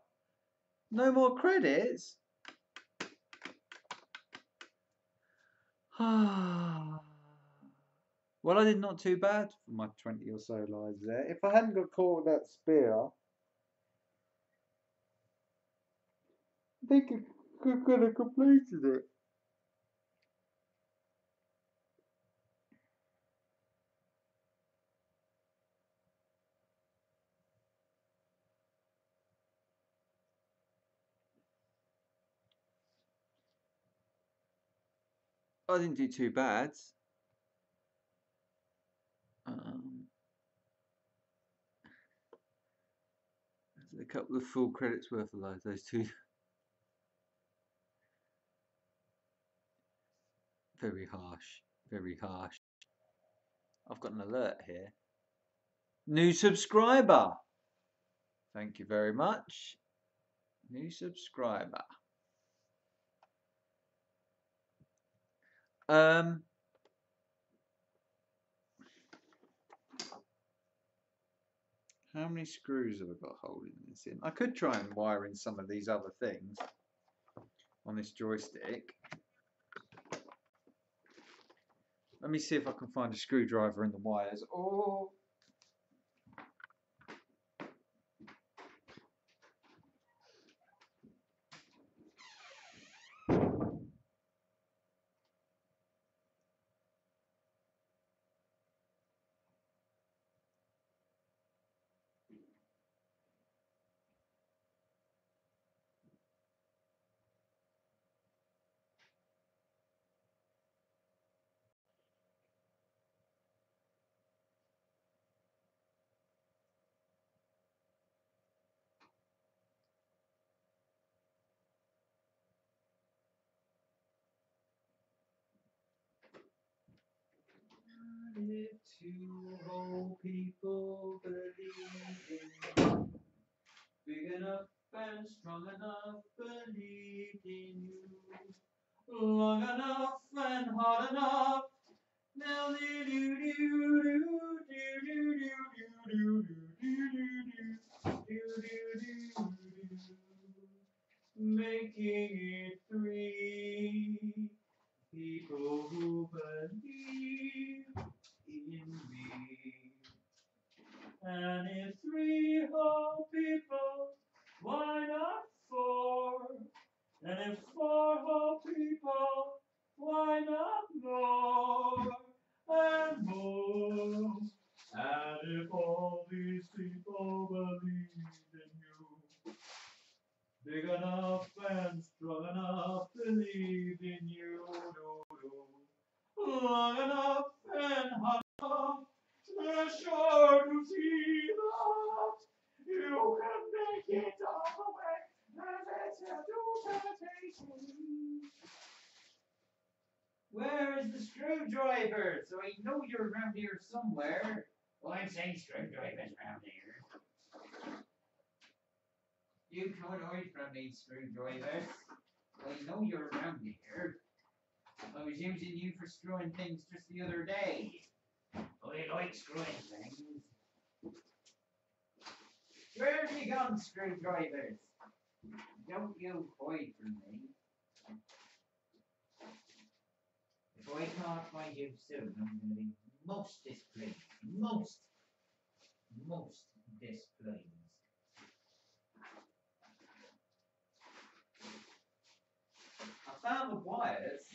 No more credits? Well, I did not too bad for my 20 or so lives there. If I hadn't got caught with that spear, I think I could have completed it. I didn't do too bad. There's a couple of full credits worth of those two. Very harsh. Very harsh. I've got an alert here. New subscriber. Thank you very much. New subscriber. How many screws have I got holding this in? I could try and wire in some of these other things on this joystick. Let me see if I can find a screwdriver in the wires. Oh! enough believed in you. Long enough and hard enough. Now do do do do do do do do making it three people who believe in me. And if three whole people, why not four? And if four whole people, why not more and more? And if all these people believe in you, big enough and strong enough, believe in you, long enough and hard enough, they're sure to see that you can make it all the way. Where is the screwdriver? So I know you're around here somewhere. Well, I'm saying screwdrivers around here. You can't hide from me, screwdriver. I know you're around here. I was using you for screwing things just the other day. I like screwing things. Where have you gone, screwdrivers? Don't you hide from me. If I can't find you soon, I'm going to be most displeased. Most displeased. I found the wires.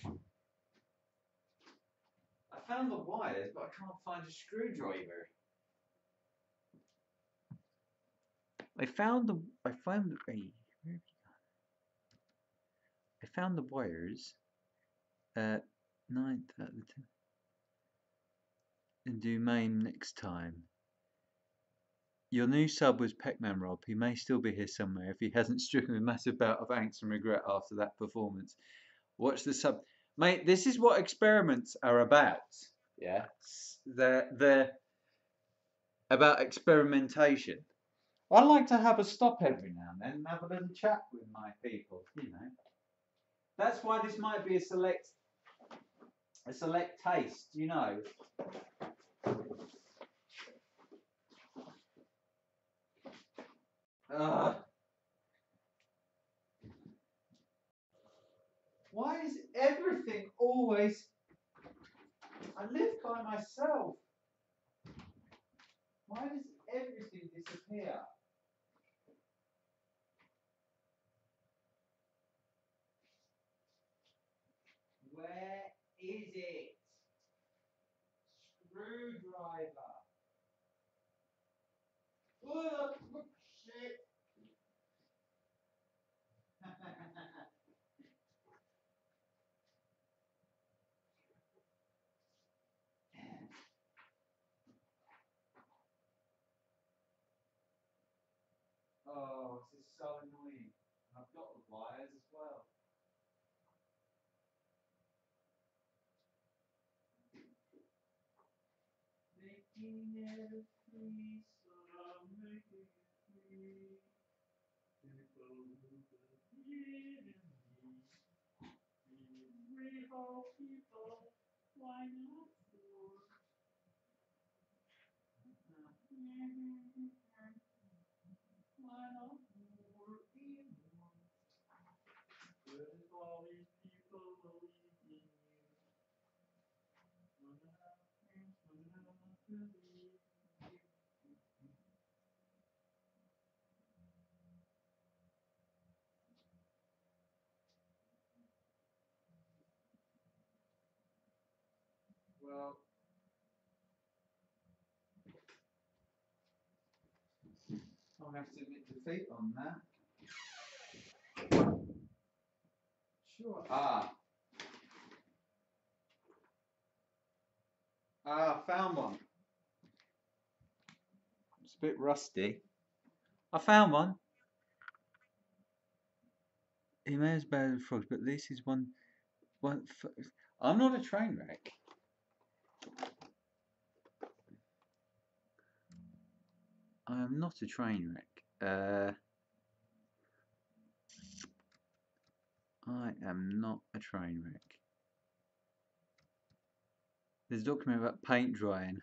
But I can't find a screwdriver. I found the wires at 9th at the and do MAME next time. Your new sub was Pac-Man Rob. He may still be here somewhere if he hasn't stricken a massive bout of angst and regret after that performance. Watch the sub. Mate, this is what experiments are about. Yeah? They're about experimentation. I like to have a stop every now and then and have a little chat with my people, you know. That's why this might be a select taste, you know. Why is everything always... I live by myself. Why does everything disappear? Where is it? Screwdriver. Oh, shit. Oh, this is so annoying. I've got the wires as well. Making it free, so I'm making it free. People who believe in me. Free all people, why not four? Why not more even more? Where if all these people believe in you? Well, I'll have to admit defeat on that. Sure. Found one. It's a bit rusty. I found one. He may as bad as frogs, but this is one. I'm not a train wreck. I am not a train wreck. I am not a train wreck. There's a document about paint drying.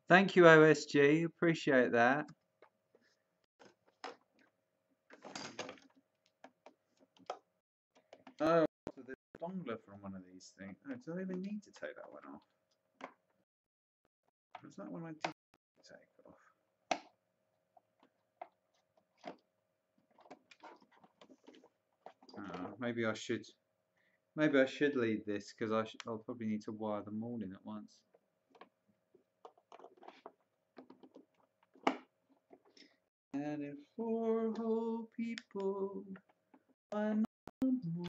Thank you, OSG. Appreciate that. Oh, so there's a dongler from one of these things. Oh, do I even need to take that one off? Was that one I did take off? Maybe I should. Maybe I should leave this because I'll probably need to wire them all in at once. And if 4 whole people are not more,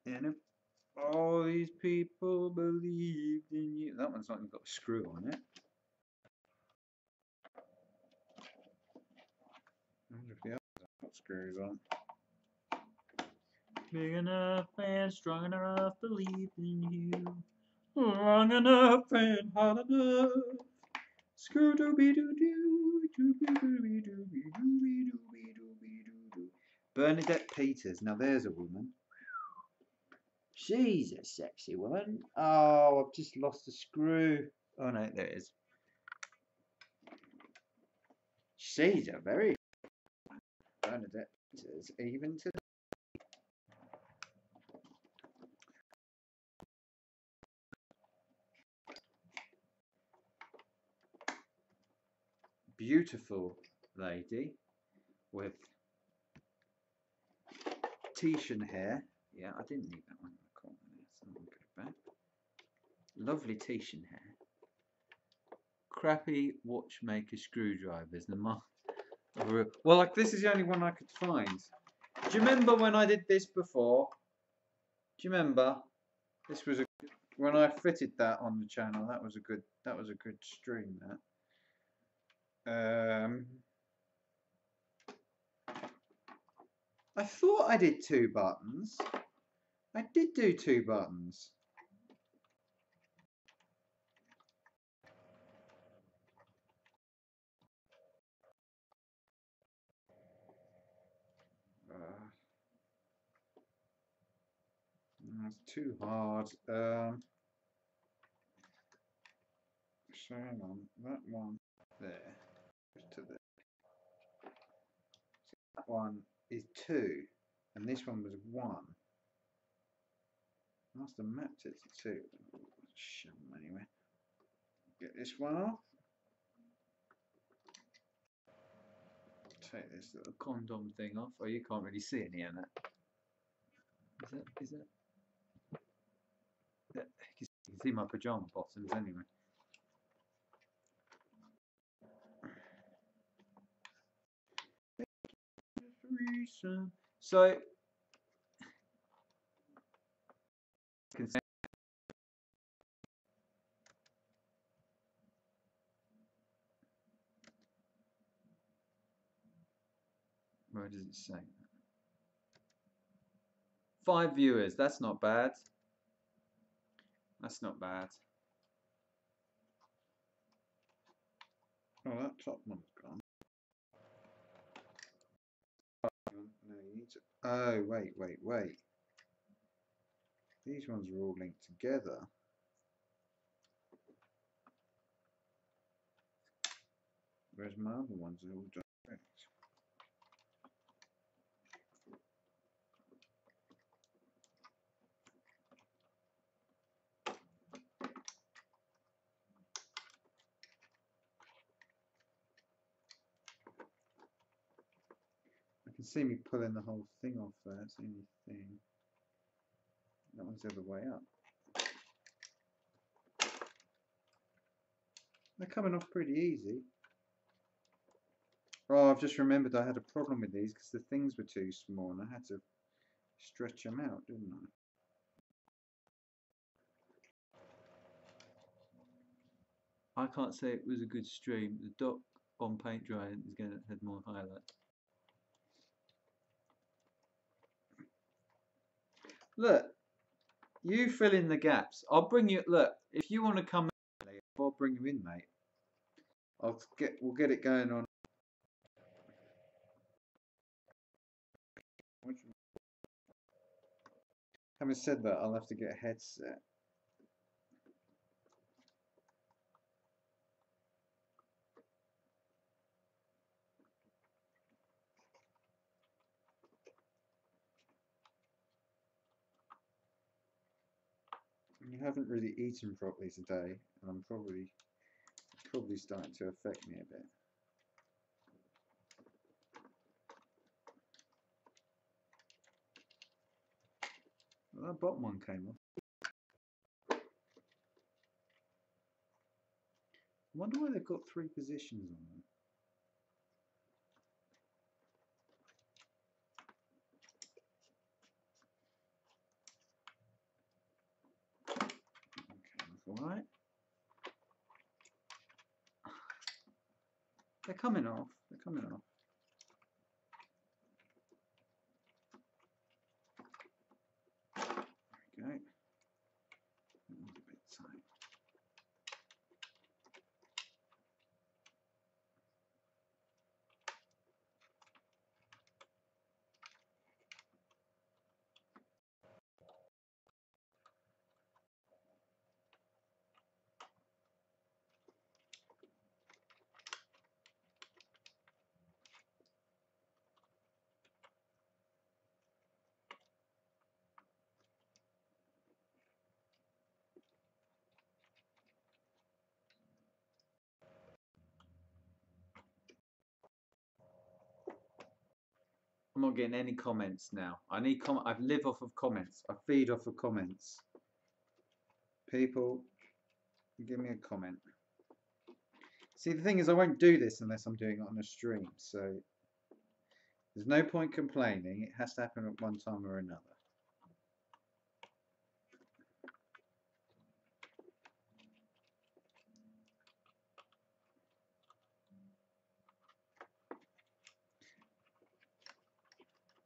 and if all these people believed in you, that one's not even got a screw on it. I wonder if the others have got screws on. Big enough and strong enough, believed in you. Long enough and hard enough. Screw dooby doo doo, dooby dooby dooby dooby dooby dooby doo doo. Bernadette Peters. Now there's a woman. She's a sexy woman. Oh, I've just lost a screw. Oh no, there it is. She's a very Bernadette Peters, even today. Beautiful lady with Titian hair. Yeah, I didn't need that one in the corner there, so I'm good at that. Lovely Titian hair. Crappy watchmaker screwdrivers. Well, like this is the only one I could find. Do you remember when I did this before? Do you remember? This was when I fitted that on the channel. That was a good stream. That. I thought I did 2 buttons. I did do 2 buttons. That's too hard. So hang on, that one there to there. So that one is 2, and this one was 1. I must have mapped it to 2. Show them anyway. Get this one off. Take this little condom thing off. Oh, you can't really see any of that. Is that? Yeah, you can see my pajama bottoms anyway. So where does it say? 5 viewers. That's not bad. That's not bad. Oh, that top one's gone. No, you need to. Oh, wait. These ones are all linked together. Whereas my other ones are all direct. I can see me pulling the whole thing off there. That's the only thing. That one's the other way up. They're coming off pretty easy. Oh, I've just remembered I had a problem with these because the things were too small and I had to stretch them out, didn't I? I can't say it was a good stream. The dock on paint drying is going to have more highlights. Look, you fill in the gaps. I'll bring you. Look, if you want to come, I'll bring you in, mate. We'll get it going on. Having said that, I'll have to get a headset. I haven't really eaten properly today, and I'm probably starting to affect me a bit. Well, that bottom one came off. I wonder why they've got 3 positions on them. Okay, that's alright. They're coming off. They're coming off. There we go. That was a bit tight. I'm not getting any comments now. I need I live off of comments. I feed off of comments. People, give me a comment. See, the thing is, I won't do this unless I'm doing it on a stream. So there's no point complaining. It has to happen at one time or another.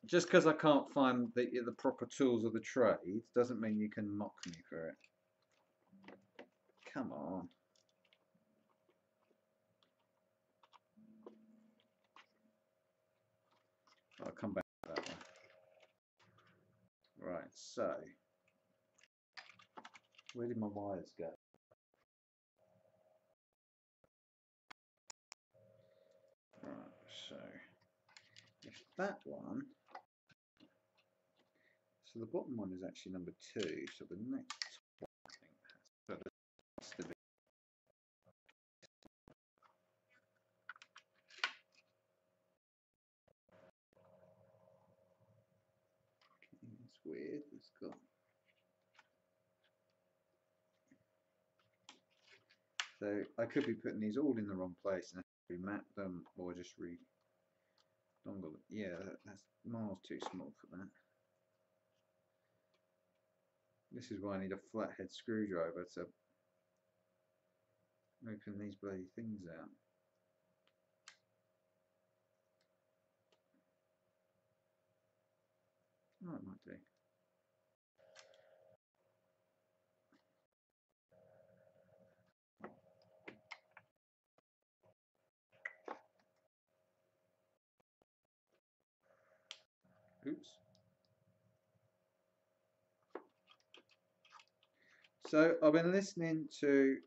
Just because I can't find the proper tools of the trade doesn't mean you can mock me for it. Come on. I'll come back to that one. Right, so where did my wires go? Right, so if that one, so the bottom one is actually number 2, so the next one I think has to be. It's weird, it's got. So I could be putting these all in the wrong place and remap them or just dongle. Yeah, that's miles too small for that. This is why I need a flathead screwdriver to open these bloody things out. Oh, it might do. Oops. So I've been listening to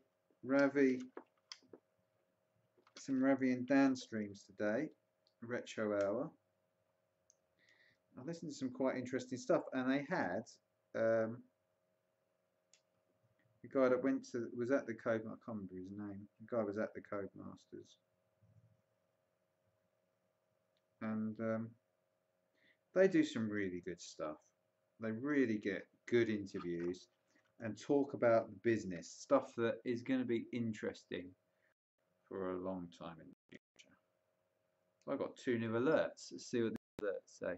some Ravi and Dan streams today, Retro Hour. I listened to some quite interesting stuff, and they had the guy that was at the Code. I can't remember his name. The guy was at the Codemasters, and they do some really good stuff. They really get good interviews and talk about the business stuff that is going to be interesting for a long time in the future. So I've got 2 new alerts. Let's see what the alerts say.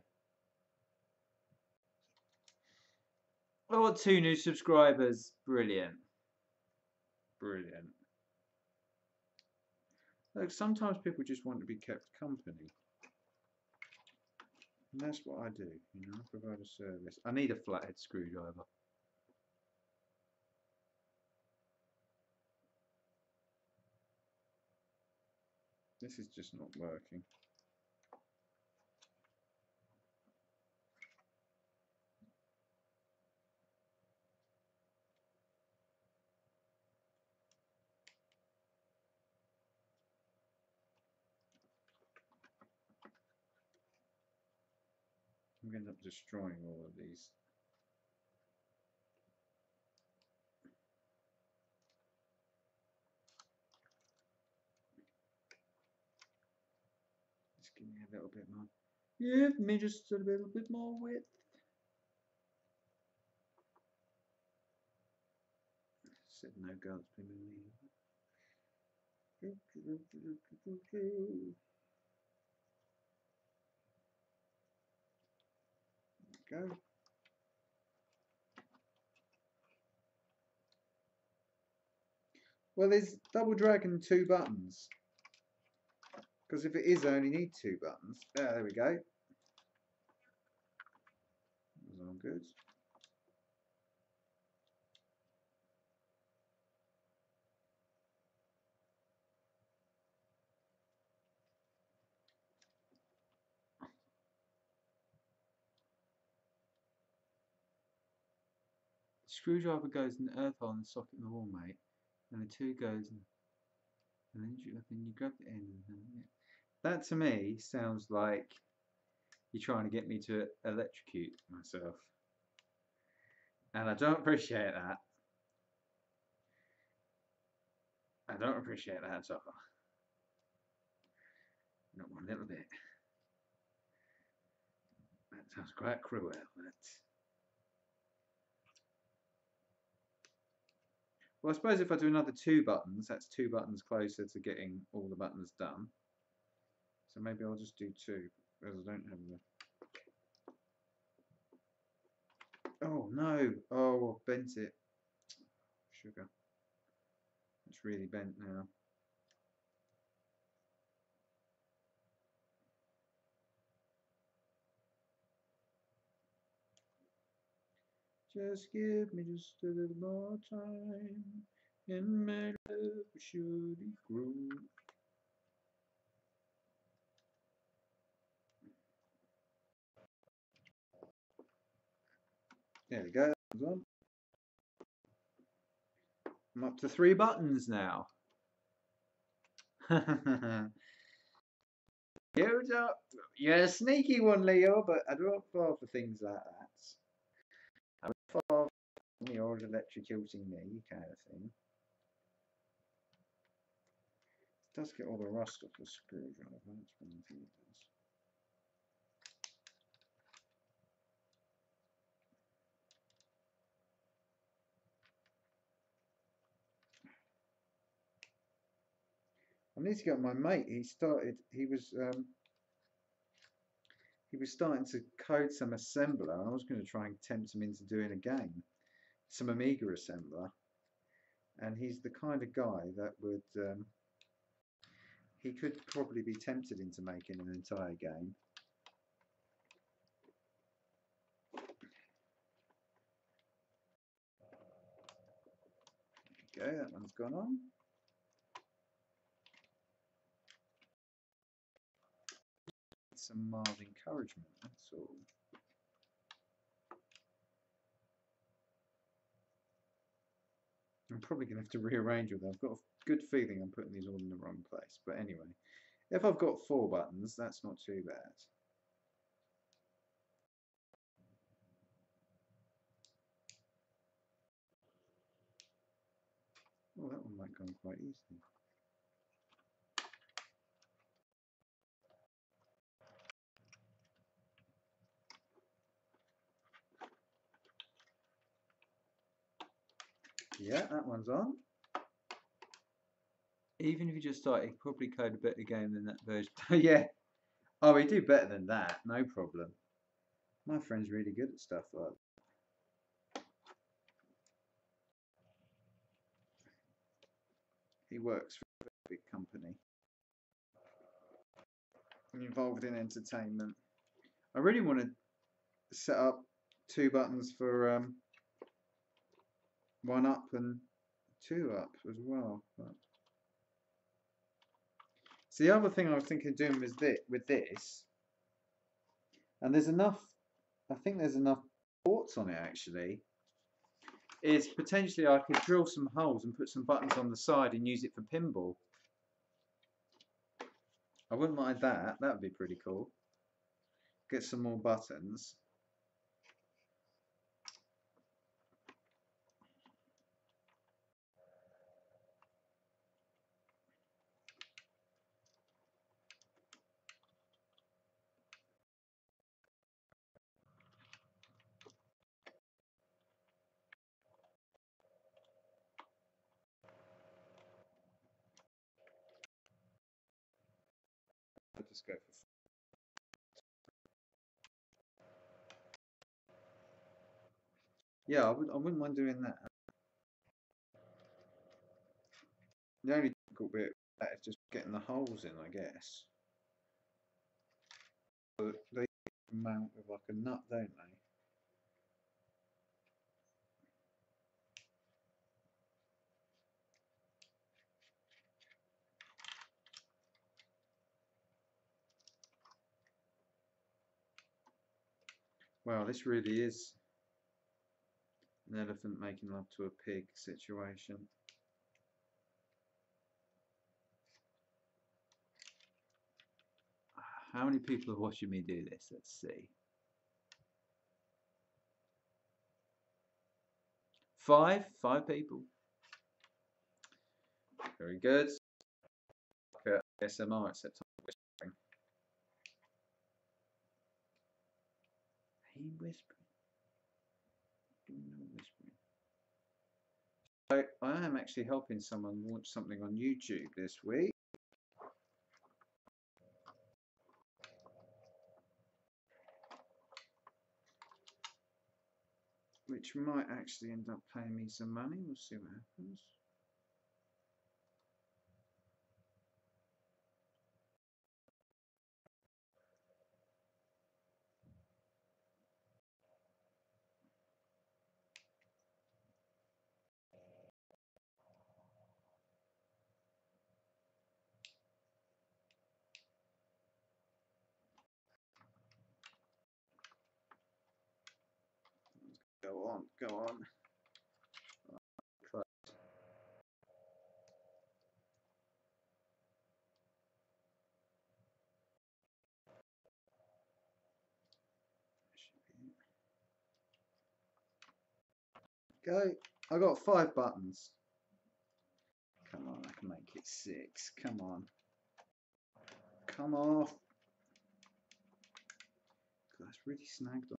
I got 2 new subscribers. Brilliant. Brilliant. Look, sometimes people just want to be kept company. And that's what I do, you know, I provide a service. I need a flathead screwdriver. This is just not working. I'm going to end up destroying all of these. Just give me a little bit more. Give me just a little bit more width. Said no guards being go. Well, there's double dragon 2 buttons. Because if it is, I only need 2 buttons. There we go. That's all good. Screwdriver goes in the earth hole in the socket in the wall, mate. And the 2 goes in, and then you grab the end. That to me sounds like you're trying to get me to electrocute myself. And I don't appreciate that. I don't appreciate that at all. Not one little bit. That sounds quite cruel. Well, I suppose if I do another 2 buttons, that's 2 buttons closer to getting all the buttons done. So maybe I'll just do 2, because I don't have the... Oh no! Oh, I've bent it. Sugar. It's really bent now. Just give me just a little more time, and my love will surely grow. There we go. I'm up to 3 buttons now. You're a sneaky one, Leo, but I don't fall for things like that. I would fall for the old electrocuting me kind of thing. It does get all the rust off the screwdriver. That's one thing it does. I need to get my mate. He was starting to code some assembler, and I was going to try and tempt him into doing a game, some Amiga assembler. And he's the kind of guy that would, he could probably be tempted into making an entire game. Okay, that one's gone on. Some mild encouragement, that's all. I'm probably going to have to rearrange all them. I've got a good feeling I'm putting these all in the wrong place. But anyway, if I've got 4 buttons, that's not too bad. Oh, that one might go on quite easily. Yeah, that one's on. Even if you just started, he'd probably code a better game than that version. Yeah. Oh, he'd do better than that, no problem. My friend's really good at stuff like that. He works for a big company involved in entertainment. I really want to set up 2 buttons for 1 up and 2 up as well. But so the other thing I was thinking of doing was with this, and there's enough, I think there's enough ports on it actually, is potentially I could drill some holes and put some buttons on the side and use it for pinball. I wouldn't mind that, that would be pretty cool. get some more buttons. I'll just go for. Yeah, I wouldn't mind doing that. The only difficult bit is just getting the holes in, I guess. But they mount with like a nut, don't they? Well, this really is an elephant making love to a pig situation. How many people are watching me do this? Let's see. 5 people. Very good. Like ASMR, except I'm whispering. He whispering. No whispering. So I am actually helping someone launch something on YouTube this week. Which might actually end up paying me some money. We'll see what happens. Go on, go on. Go. I got 5 buttons. Come on, I can make it 6. Come on. Come off. That's really snagged on.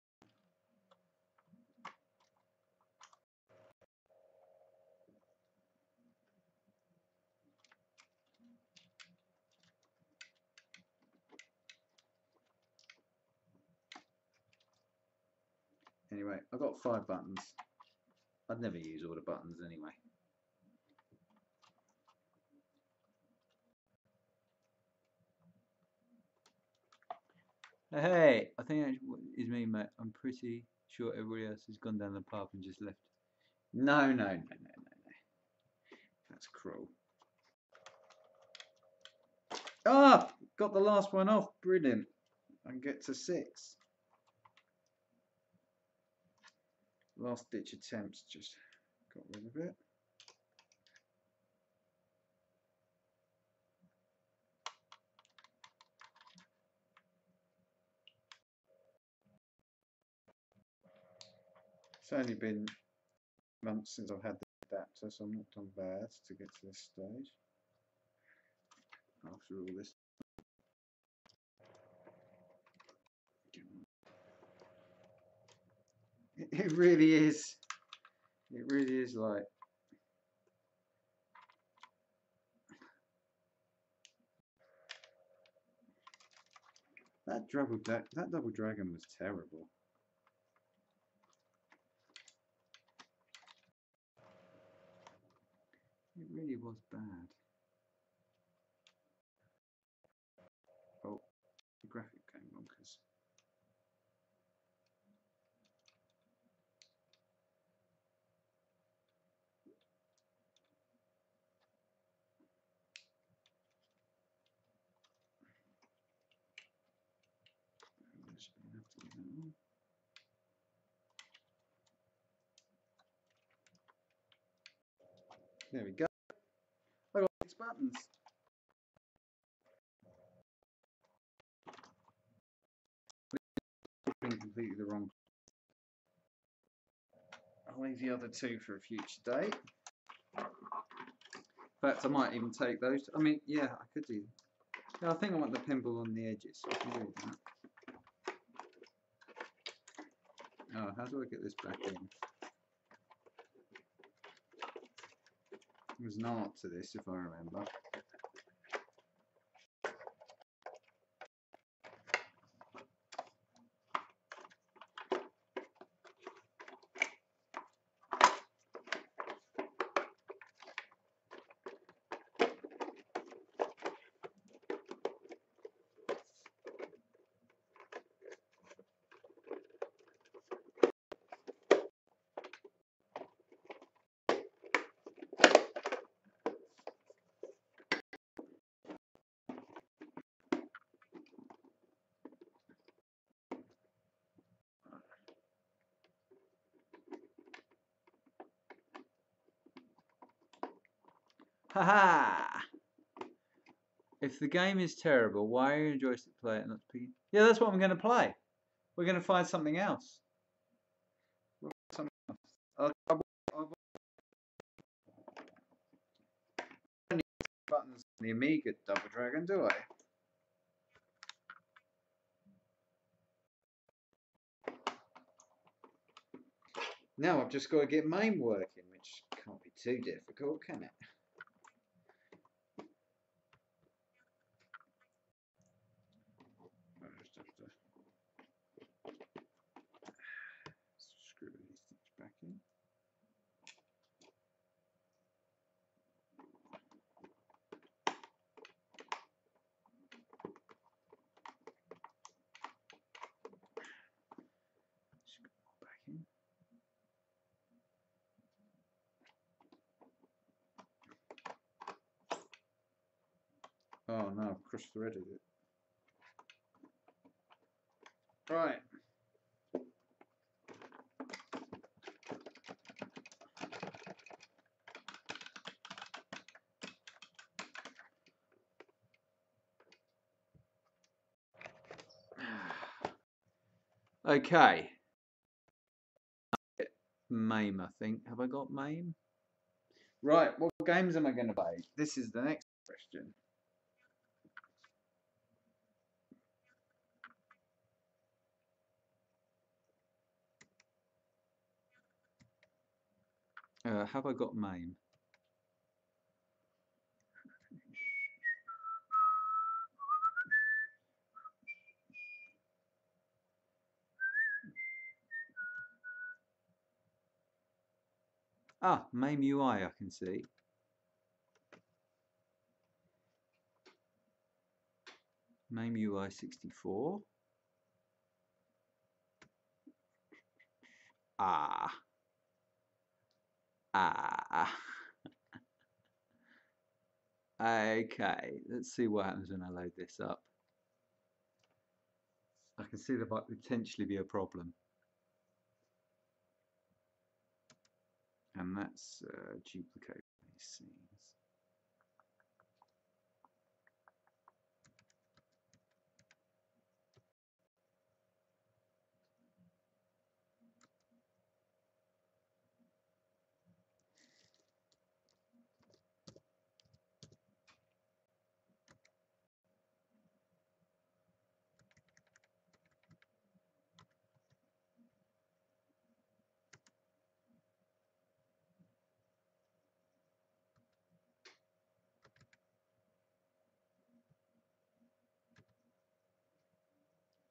Anyway, I've got 5 buttons. I'd never use all the buttons anyway. Hey, I think that is me, mate. I'm pretty sure everybody else has gone down the pub and just left. No. That's cruel. Ah! Got the last one off. Brilliant. I can get to 6. Last ditch attempts, just got rid of it. It's only been months since I've had the adapter, so I'm not done bad to get to this stage. After all this. It really is. It really is like. That double dragon was terrible. It really was bad. Oh, the graphic came bonkers. There we go. I got 6 buttons. completely the wrong. I'll leave the other two for a future date. In fact, I might even take those. I mean, yeah, I could do. Yeah, I think I want the pinball on the edges, so I can do that. Oh, how do I get this back in? There's an art to this, if I remember. Haha! If the game is terrible, why are you enjoying to play it? Not to yeah, that's what I'm going to play. We're going to find something else. I don't need buttons on the Amiga Double Dragon, do I? Now I've just got to get MAME working, which can't be too difficult, can it? I just have to screw these things back in. Back in. Oh no, I've cross-threaded it. Right. Okay. MAME, I think. Have I got MAME? Right, what games am I going to play? This is the next question. Have I got MAME? Ah, MAME UI I can see. MAME UI 64. Ah. Ah. Okay, let's see what happens when I load this up. I can see there might potentially be a problem. And that's duplicate these scenes.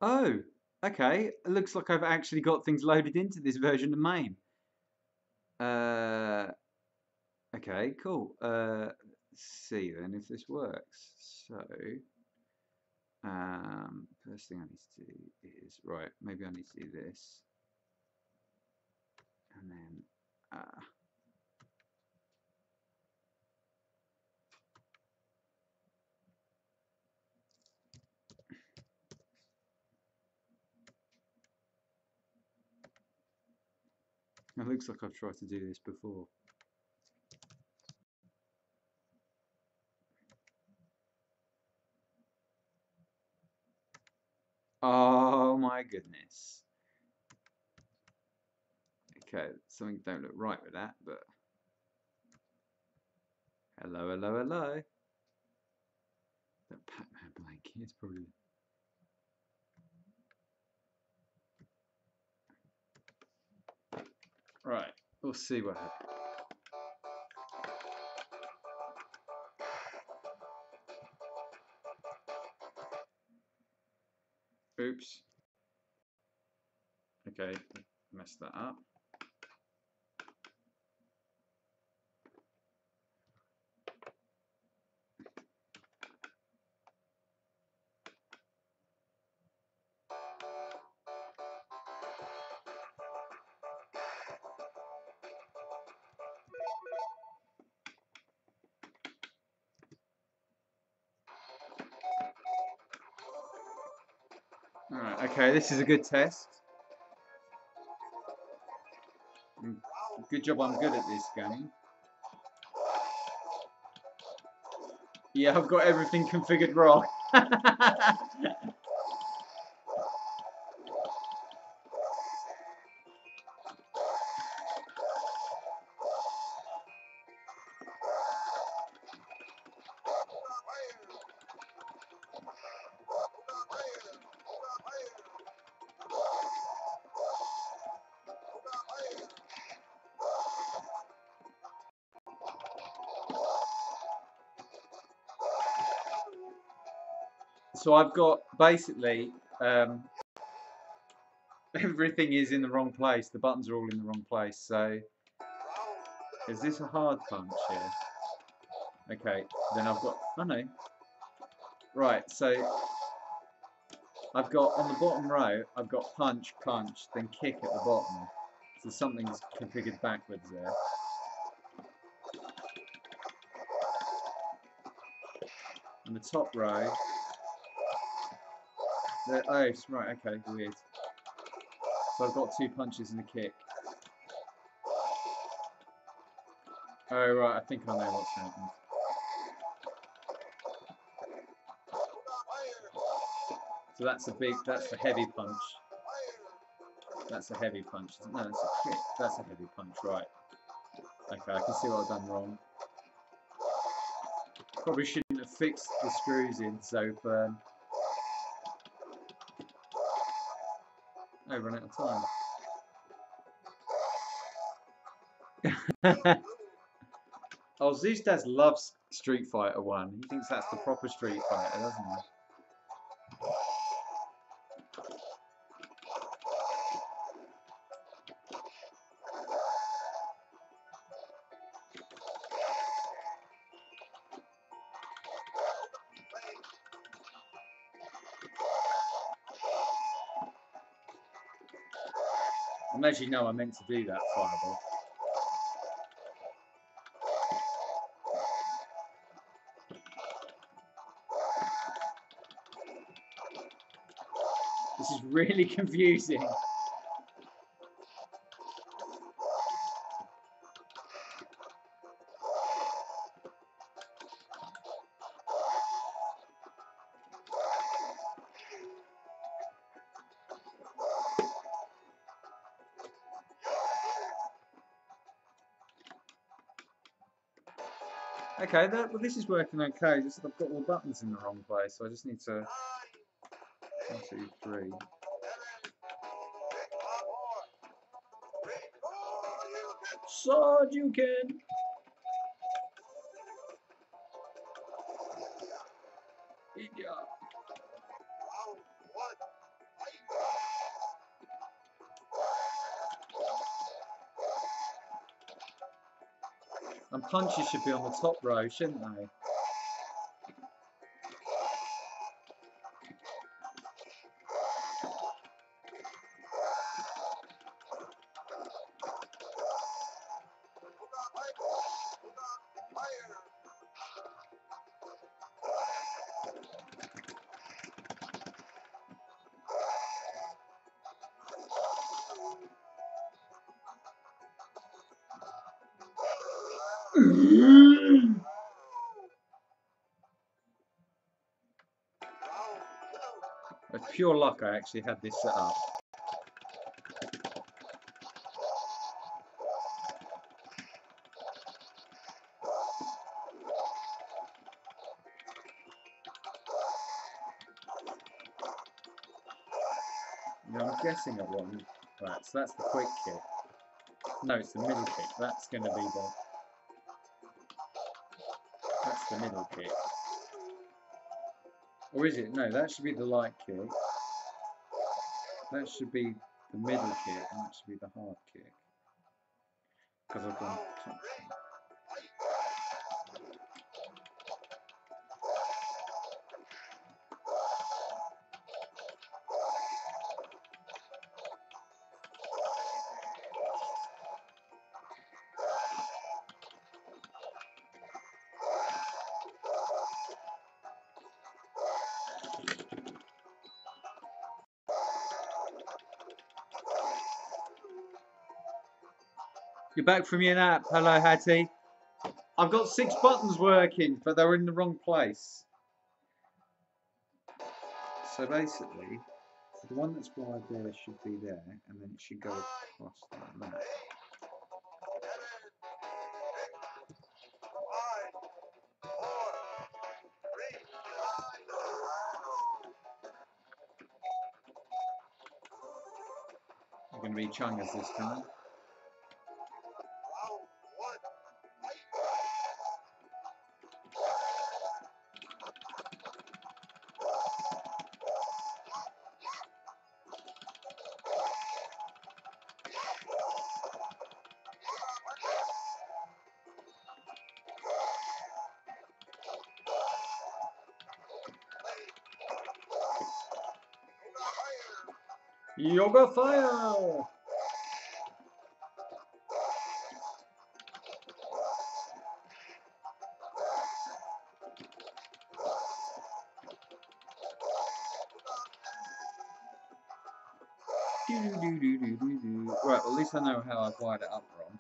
Oh, okay. It looks like I've actually got things loaded into this version of MAME. Okay, cool. Let's see then if this works. So, first thing I need to do is, right, maybe I need to do this. And then, it looks like I've tried to do this before. Oh my goodness. Okay, something don't look right with that, but hello, hello, hello. That Pac-Man blanket is probably. Right, we'll see what happens. Oops. Okay, messed that up. Alright, okay, this is a good test. Good job I'm good at this game. Yeah, I've got everything configured wrong. So I've got basically everything is in the wrong place. The buttons are all in the wrong place. So is this a hard punch here? Okay, then I've got, oh no. Right, so I've got on the bottom row, I've got punch, punch, then kick at the bottom. So something's configured backwards there. On the top row, oh, right, okay, weird. So I've got 2 punches and a kick. Oh, right, I think I know what's happened. So that's the heavy punch. That's a heavy punch. No, that's a kick. That's a heavy punch, right. Okay, I can see what I've done wrong. Probably shouldn't have fixed the screws in so firm. Oh, run out of time. Oh, Zeus Daz loves Street Fighter 1. He thinks that's the proper Street Fighter, doesn't he? I'm actually no, I meant to do that fireball. This is really confusing. Okay, well, this is working okay. Just I've got all the buttons in the wrong place, so I just need to 1, 2, 3. Sword you can. Yeah. And punches should be on the top row, shouldn't they? With pure luck, I actually had this set up. Yeah, I'm guessing at one. Right, so that's the quick kick. No, it's the middle kick. That's going to be the. That's the middle kick. Or is it? No, that should be the light kick. That should be the middle kick, and that should be the hard kick. Because I've gone top. You're back from your nap. Hello, Hattie. I've got 6 buttons working, but they're in the wrong place. So basically, the one that's wide there should be there, and then it should go across like that. I'm going to be Chungas this time. Yoga fire! Right, well, at least I know how I've wired it up wrong.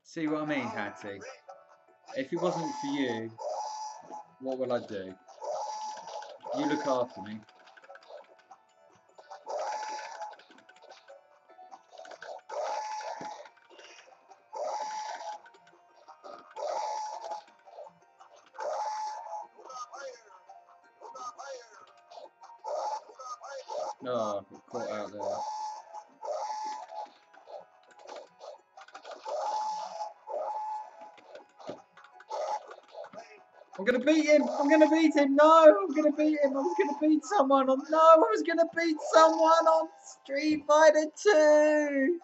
See what I mean, Hattie? If it wasn't for you, what would I do? You look after me. Oh, got caught out there. I'm gonna beat him! I'm gonna beat him! No! I'm gonna beat him! I was gonna beat someone on. No! I was gonna beat someone on Street Fighter 2!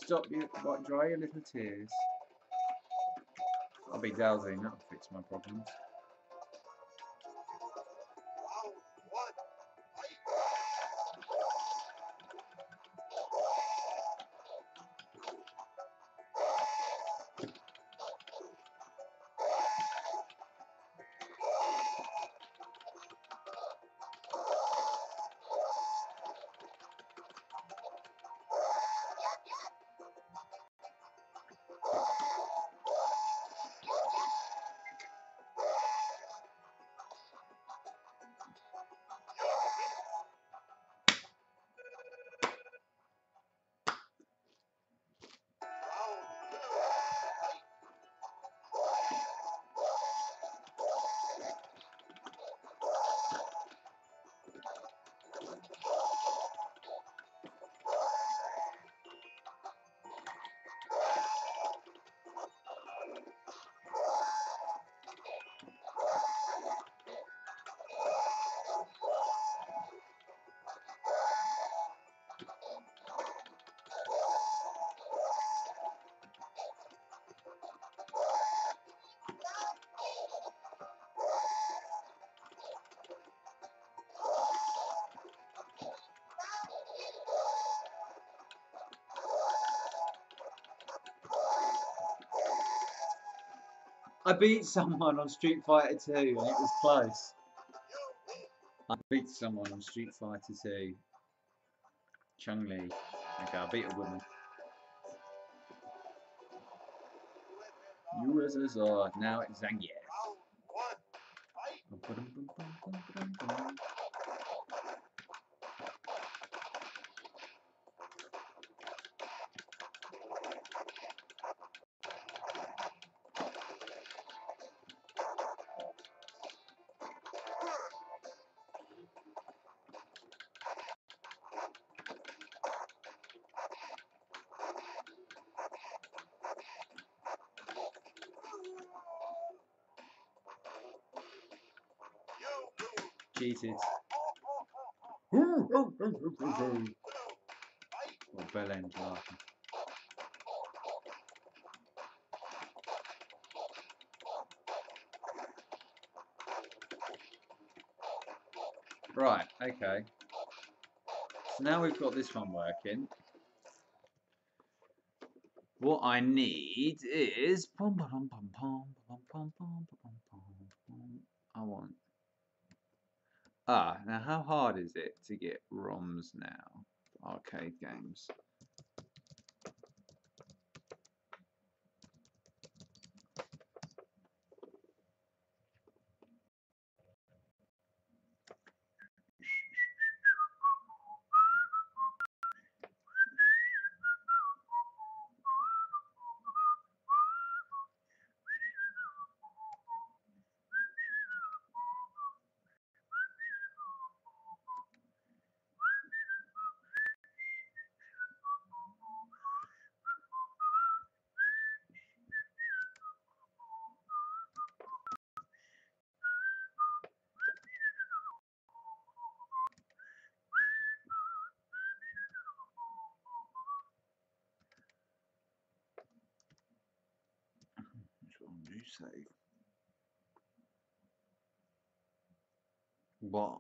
Stop you. What, dry your little tears. I'll be dowsing, that'll fix my problems. I beat someone on Street Fighter 2 and it was close. I beat someone on Street Fighter 2. Chung-Li. Okay, I beat a woman. USSR, now it's Zangief. Cheated. Or bell end laughing. Right, okay. So now we've got this one working. What I need is I want now how hard is it to get ROMs now? Arcade games. Which one do you say? What?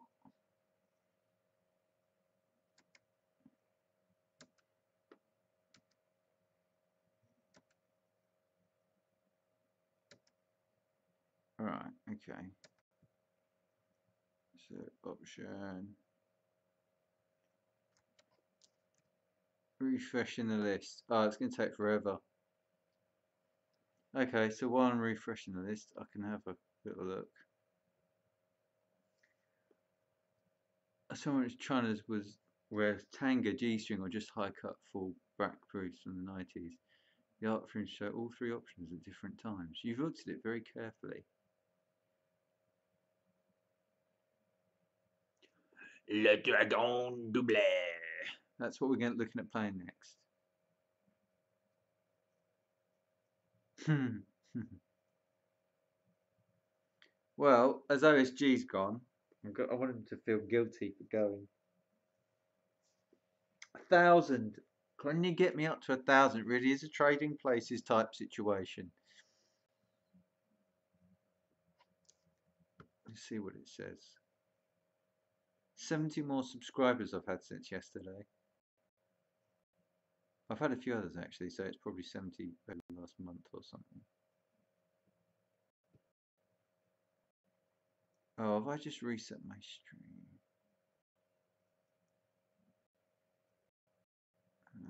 Alright, okay. So option. Refreshing the list. Oh, it's going to take forever. Okay, so while I'm refreshing the list, I can have a little look. Someone was trying to was where Tanga G-string or just high cut full back proofs from the 90s. The art frames show all three options at different times. You've looked at it very carefully. Le Dragon Double. That's what we're looking at playing next. Well, as OSG's gone, I want him to feel guilty for going. 1,000. Can you get me up to 1,000? It really is a trading places type situation. Let's see what it says. 70 more subscribers I've had since yesterday. I've had a few others actually, so it's probably 70 over the last month or something. Oh, have I just reset my stream?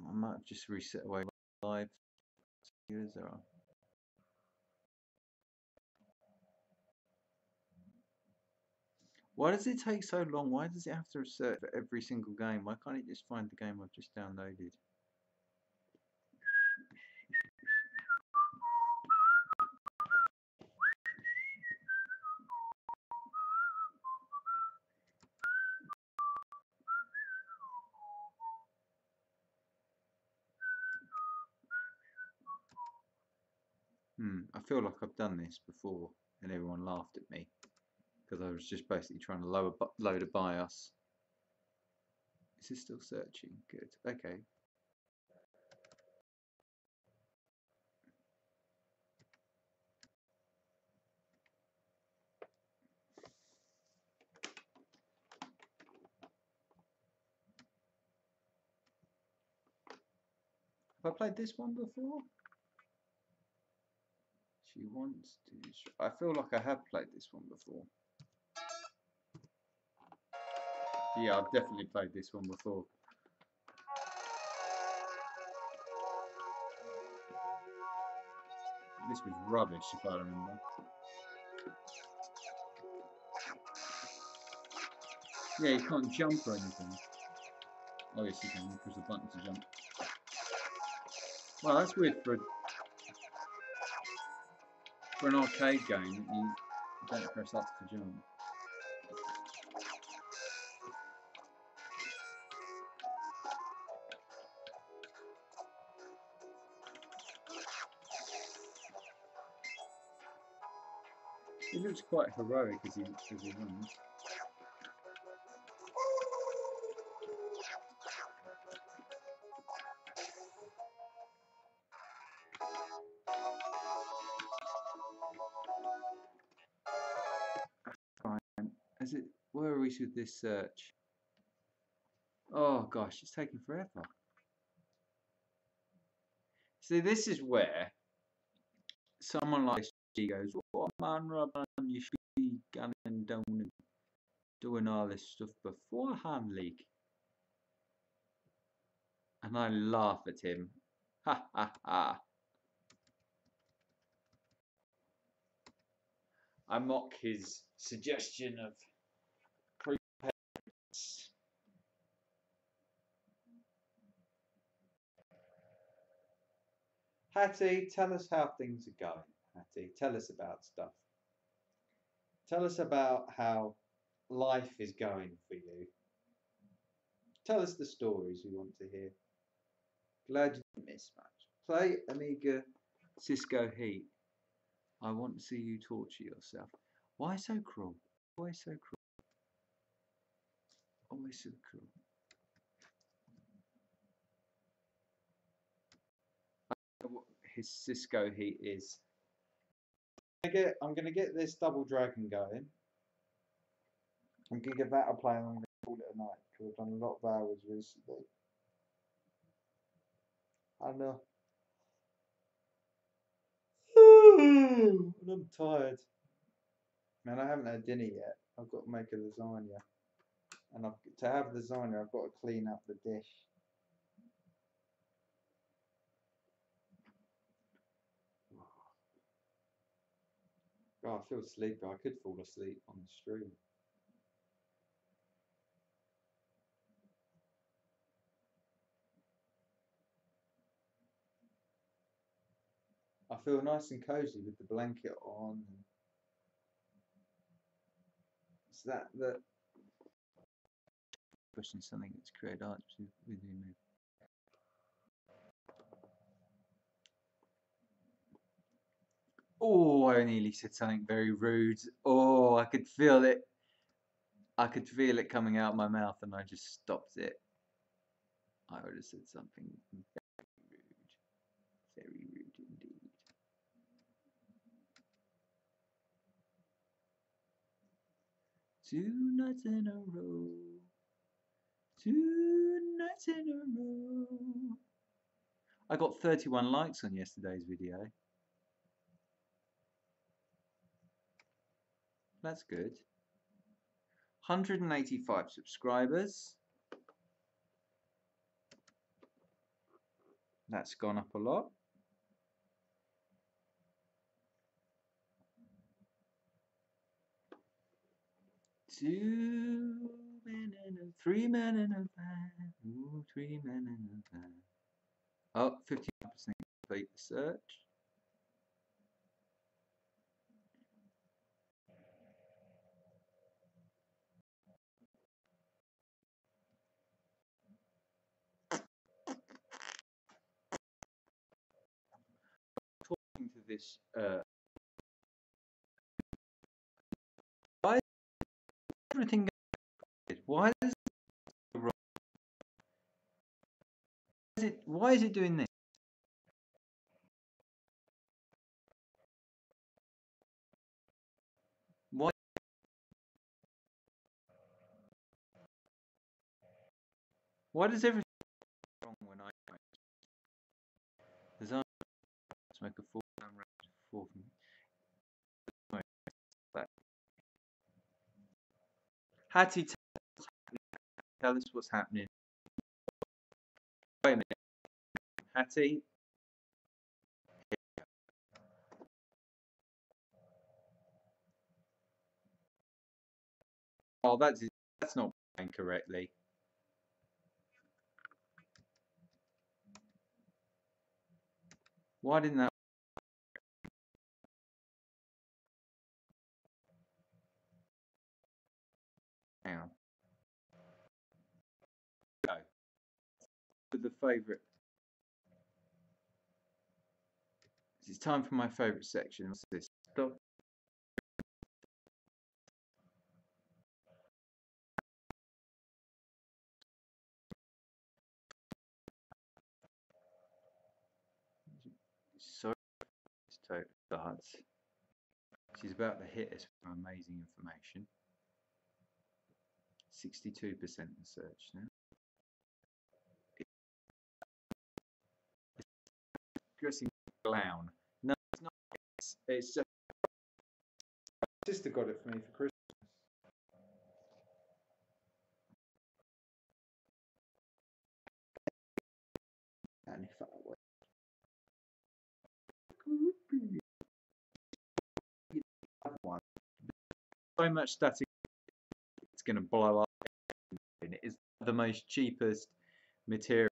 I might have just reset away live viewers there are. Why does it take so long? Why does it have to reset for every single game? Why can't it just find the game I've just downloaded? I feel like I've done this before and everyone laughed at me because I was just basically trying to load a BIOS. Is it still searching? Good. Okay. Have I played this one before? She wants to. I feel like I have played this one before. Yeah, I've definitely played this one before. This was rubbish, if I remember. Yeah, you can't jump or anything. Oh yes, you can. You press the button to jump. Well, that's weird for an arcade game that you don't press up to jump. It looks quite heroic as he runs. Fine. Is it? Where are we with this search? Oh gosh, it's taking forever. See, this is where someone like she goes, "What man, Robin? You should be gunning down and doing all this stuff beforehand, League." And I laugh at him. Ha ha ha. I mock his suggestion of preparedness. Hattie, tell us how things are going. Hattie, tell us about stuff. Tell us about how life is going for you. Tell us the stories we want to hear. Glad you didn't miss much. Play Amiga Cisco Heat. I want to see you torture yourself. Why so cruel? Why so cruel? Always so cruel. What his Cisco Heat is. I'm gonna get this double dragon going. I'm gonna get that a play and I'm gonna call it a night because I've done a lot of hours recently. And and I'm tired. And I haven't had dinner yet. I've got to make a lasagna. And to have lasagna, I've got to clean up the dish. Oh, I feel sleepy. I could fall asleep on the stream. I feel nice and cozy with the blanket on. Is that the pushing something that's created art within me? Oh, I nearly said something very rude. Oh, I could feel it. I could feel it coming out of my mouth and I just stopped it. I would have said something very rude. Very rude indeed. Two nights in a row. 2 nights in a row. I got 31 likes on yesterday's video. That's good. 185 subscribers. That's gone up a lot. 2 men and 3 men in a van. Ooh, 3 men in a van. Oh, 59% complete the search. Talking to this, why is everything going? Why is it doing this? Why? Why does everything go wrong when I smoke a full round for me? Hattie, tell us what's happening. Wait a minute, Hattie. Oh, that's not playing correctly. Why didn't that? Hang on. Go. With the favourite. It's time for my favourite section. What's this? Stop. Sorry, it starts. She's about to hit us with amazing information. 62% in search now. Dressing clown. No, it's not. It's just. My sister got it for me for Christmas. And if I were one, so much static, it's going to blow up. It is the most cheapest material,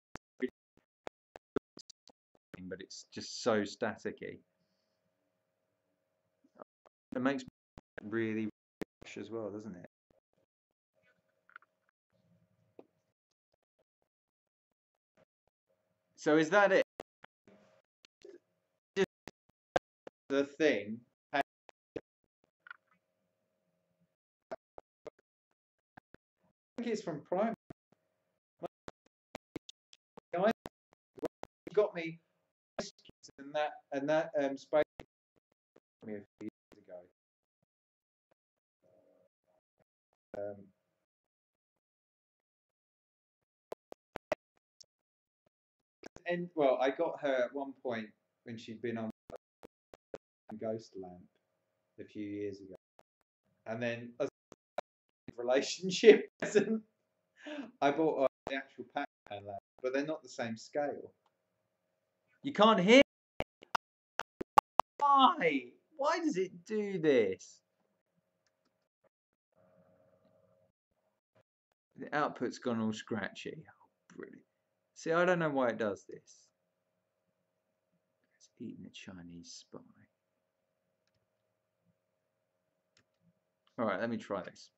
but it's just so staticky. It makes me really rush as well, doesn't it? So is that it? Just the thing. I think it's from Prime. I got me and that space me a few years ago. And well, I got her at one point when she'd been on Ghost Lamp a few years ago, and then as a relationship present, I bought her the actual Pac-Man lamp, but they're not the same scale. You can't hear. Why? Why does it do this? The output's gone all scratchy. Oh, brilliant. See, I don't know why it does this. It's eating a Chinese spy. All right, let me try this.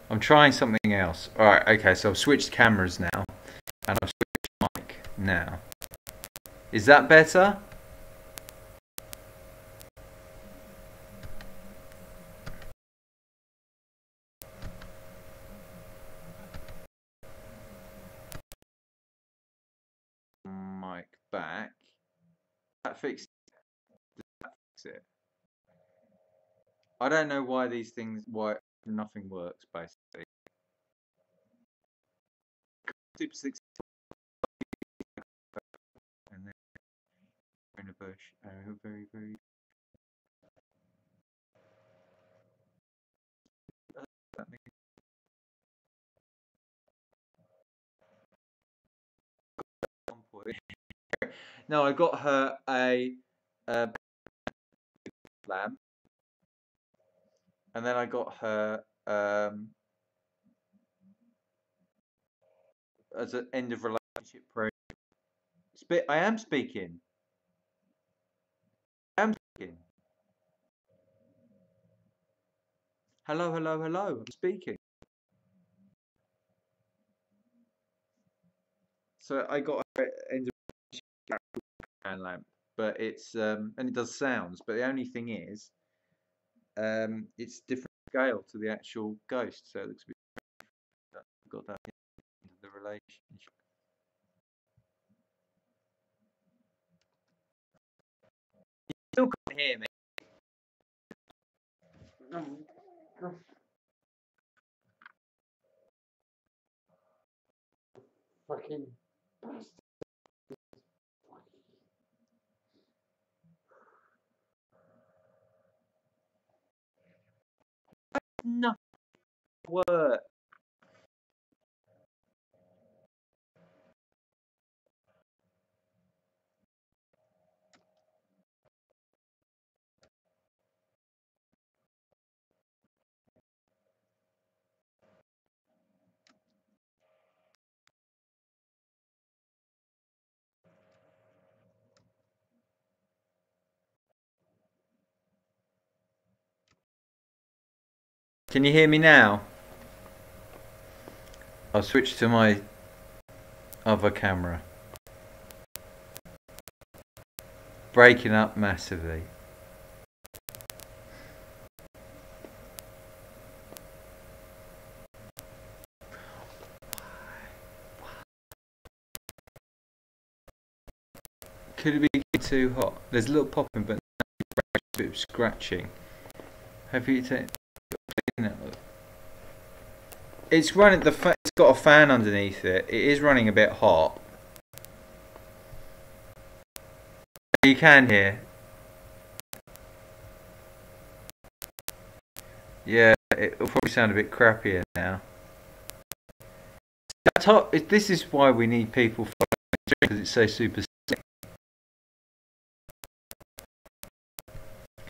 I'm trying something else. All right, okay, so I've switched cameras now, and I've switched mic now. Is that better? Mic back. That fixed it. I don't know why these things, why nothing works basically. Super 6 and then in a bush. Very, very. No, I got her a lamp, and then I got her as an end of relationship project. I am speaking. I am speaking. Hello, hello, hello. I'm speaking. So I got her end of relationship lamp, but it's and it does sounds. But the only thing is, it's different scale to the actual ghost, so it looks a bit. Got that. relationship. You still can't hear me. Fucking bastard. No work. Can you hear me now? I'll switch to my other camera. Breaking up massively. Could it be too hot? There's a little popping, but a bit of scratching. Have you taken it? It's running. It's got a fan underneath it. It is running a bit hot. You can hear. Yeah, it'll probably sound a bit crappier now. This is why we need people because it's so super.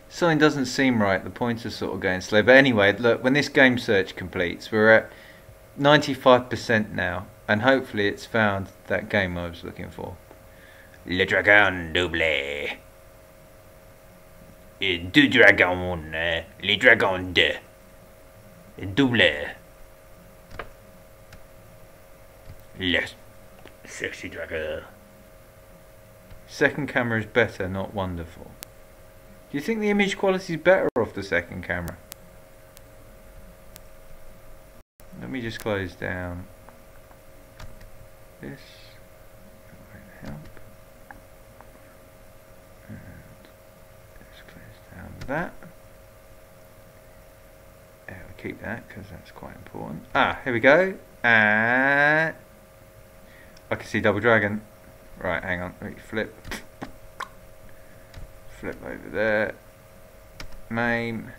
Something doesn't seem right. The pointer's sort of going slow. But anyway, look, when this game search completes, we're at 95% now, and hopefully it's found that game I was looking for. Le Dragon Double. Deux dragons. Les dragons de. Double. Le sexy dragon. Second camera is better, not wonderful. Do you think the image quality is better off the second camera? Let me just close down this. Help. And let's close down that. Yeah, we'll keep that because that's quite important. Ah, here we go. And I can see Double Dragon. Right, hang on. Let me flip. Flip over there. Main.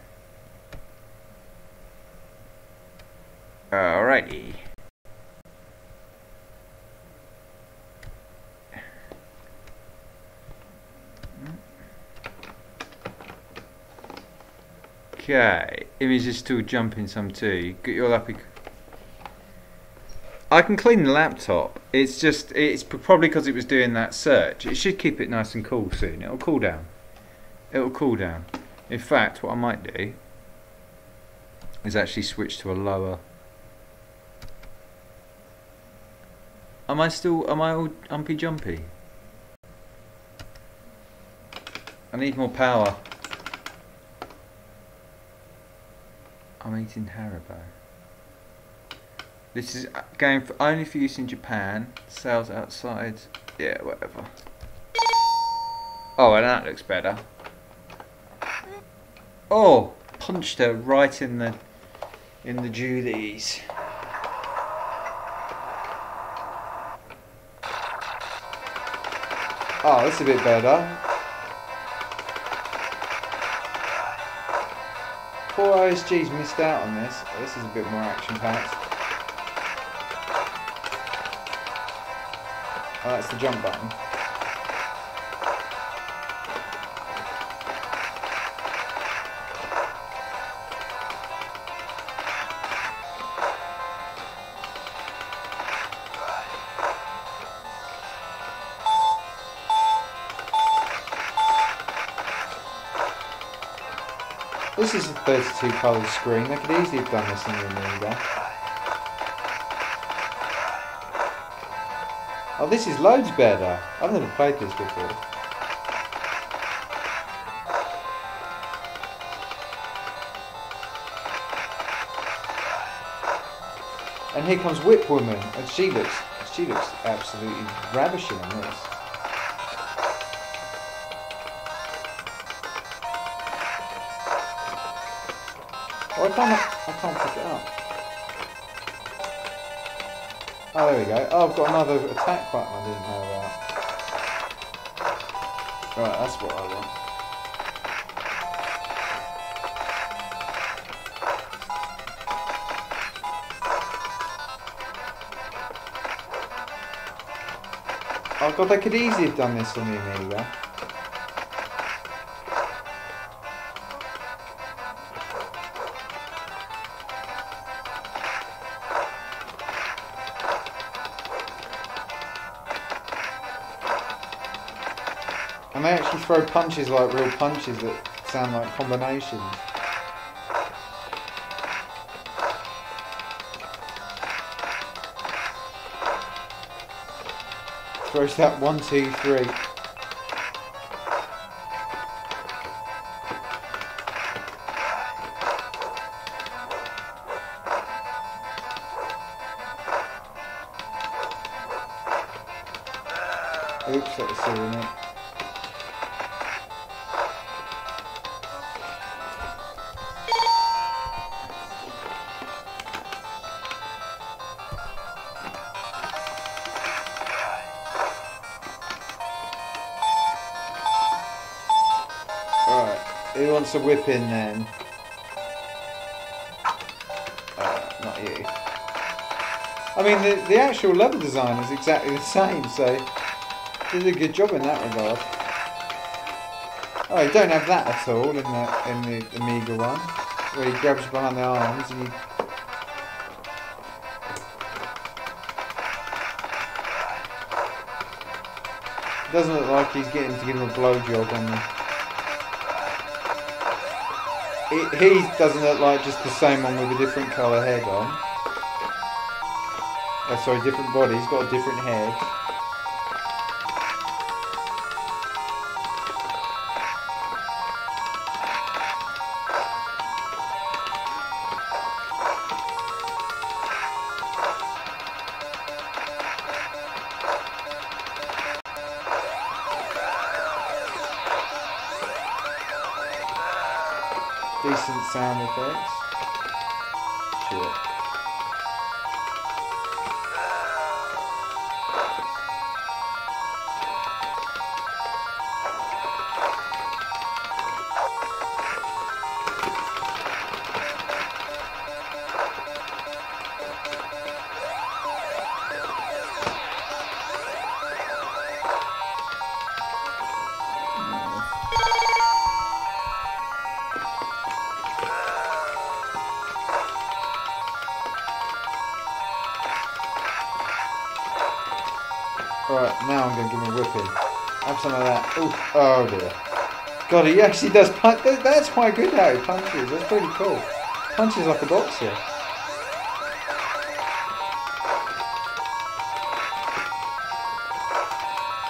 Alrighty. Okay. Image is still jumping some too. Get your happy. I can clean the laptop. It's probably because it was doing that search. It should keep it nice and cool soon. It'll cool down. It'll cool down. In fact, what I might do is actually switch to a lower. Am I all umpy jumpy? I need more power. I'm eating Haribo. This is going for only for use in Japan. Sales outside. Yeah, whatever. Oh, and that looks better. Oh, punched her right in the Julies. Oh, that's a bit better. Poor OSG's missed out on this. This is a bit more action-packed. Oh, that's the jump button. This is a 32 colour screen. They could easily have done this in the Amiga. Oh, this is loads better. I've never played this before. And here comes Whip Woman, and she looks She looks absolutely ravishing on this. Oh, I can't pick it up. Oh, there we go. Oh, I've got another attack button I didn't know about. Right, that's what I want. Oh god, I could easily have done this on the Amiga. And they actually throw punches like real punches that sound like combinations. Throws that 1, 2, 3. Oops, that was silly, isn't it? Right, who wants a whipping then? Not you. I mean, the actual level design is exactly the same, so they did a good job in that regard. Oh, you don't have that at all in the Amiga one, where he grabs you behind the arms and you. It doesn't look like he's getting to give him a blowjob on the. He doesn't look like just the same one with a different colour head on. Oh, sorry, different body. He's got a different head. Decent sound effects. Sure. Right, now I'm going to give him a whipping. Have some of that. Ooh, oh dear. God, he actually does punch. That's quite good how he punches. That's pretty cool. Punches like a boxer.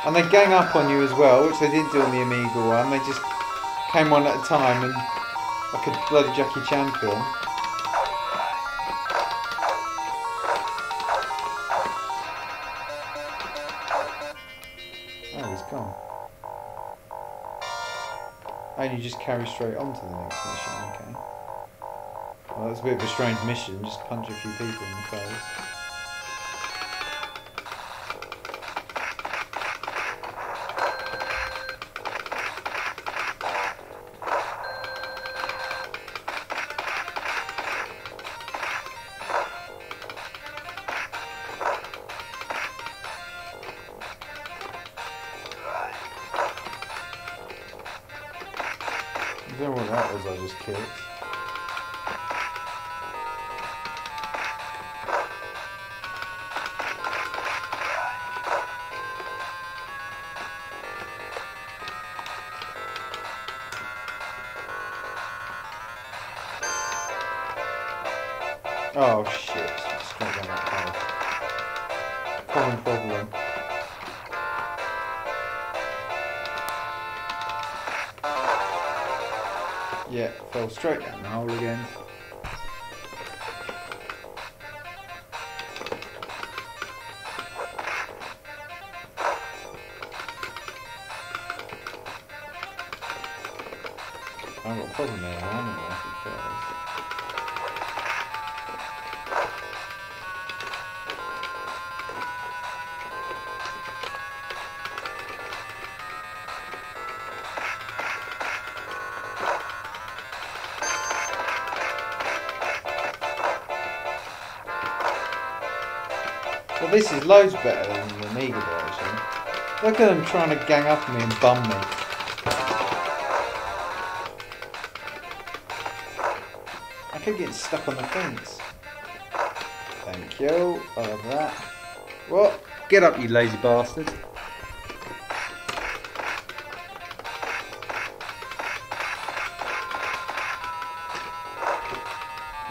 And they gang up on you as well, which they didn't do on the Amiga one. They just came one at a time and like a bloody Jackie Chan film. Oh, he's gone. And you just carry straight on to the next mission, okay. Well, that's a bit of a strange mission, just punch a few people in the face. I don't know what that was I just kicked. Oh shit, straight down that hole. Common problem. Yeah, fell straight down the hole again. I've got a problem here, I haven't I? Because well, this is loads better than the Amiga version. Look at them trying to gang up on me and bum me. I keep getting stuck on the fence. Thank you. I love that. What? Get up, you lazy bastard.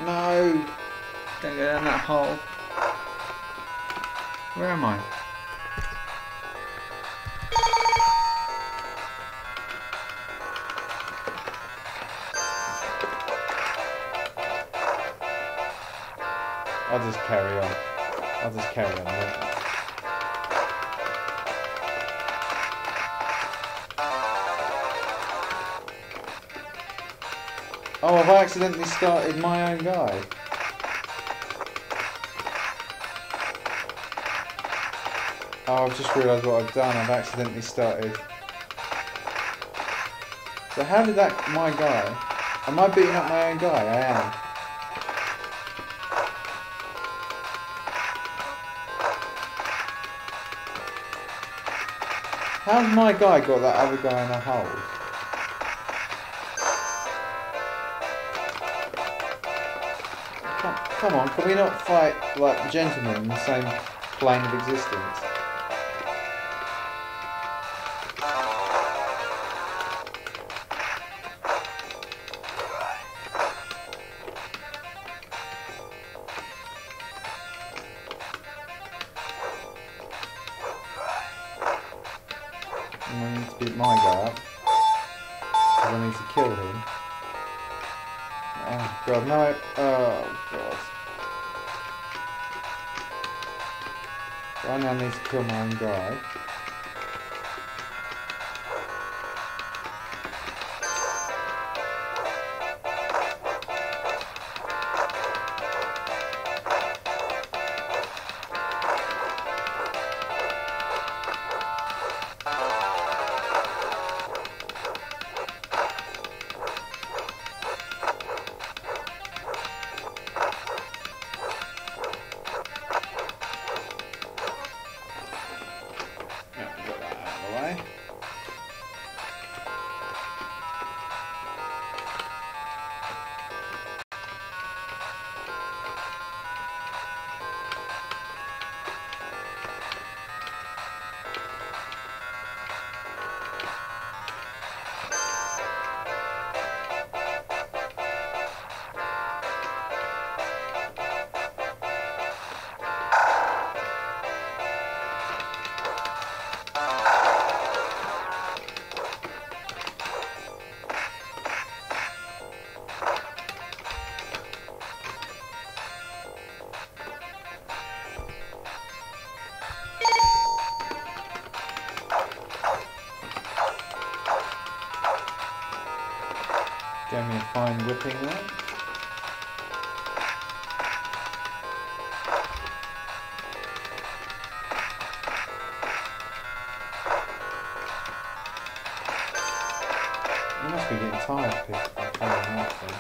No. Don't go down that hole. Where am I? I'll just carry on. I'll just carry on. Oh, I've accidentally started my own guy. Oh, I've just realised what I've done. I've accidentally started. So how did that, my guy? Am I beating up my own guy? I am. How's my guy got that other guy in a hole? Come on, can we not fight like gentlemen in the same plane of existence? I need to beat my guy up. Because I need to kill him. Oh god, no. Oh god. I now need to kill my own guy. Gave me a fine whipping there. You must be getting tired of carrying that thing.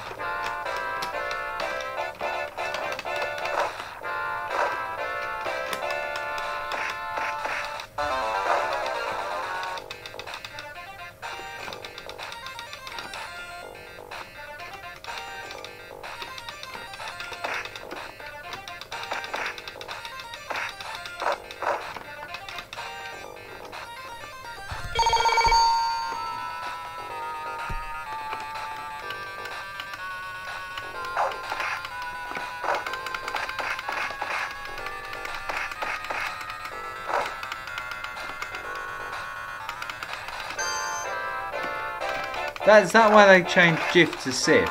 Is that why they changed GIF to SIF?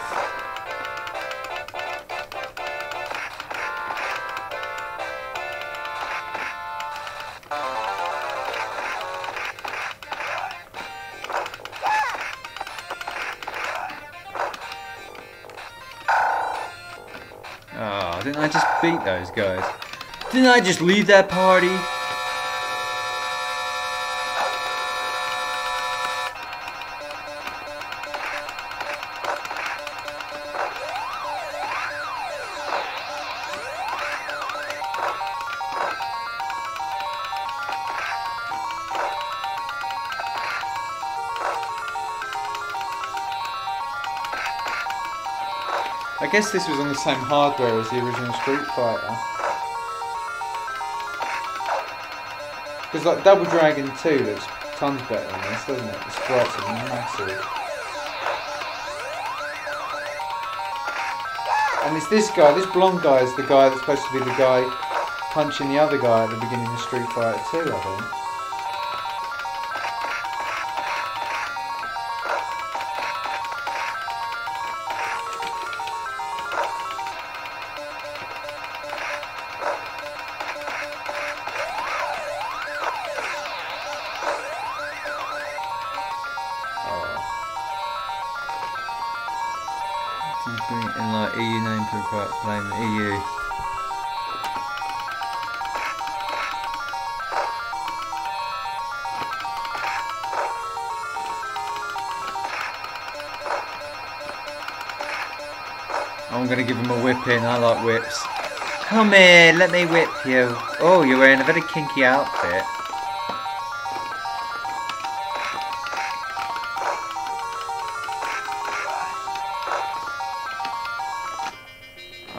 Oh, didn't I just beat those guys? Didn't I just leave that party? I guess this was on the same hardware as the original Street Fighter. Because like Double Dragon 2 looks tons better than this, doesn't it? The sprites are massive. And it's this guy, this blonde guy is the guy that's supposed to be the guy punching the other guy at the beginning of Street Fighter 2, I think. In like EU name for playing the EU. I'm gonna give him a whipping. I like whips. Come here, let me whip you. Oh, you're wearing a very kinky outfit.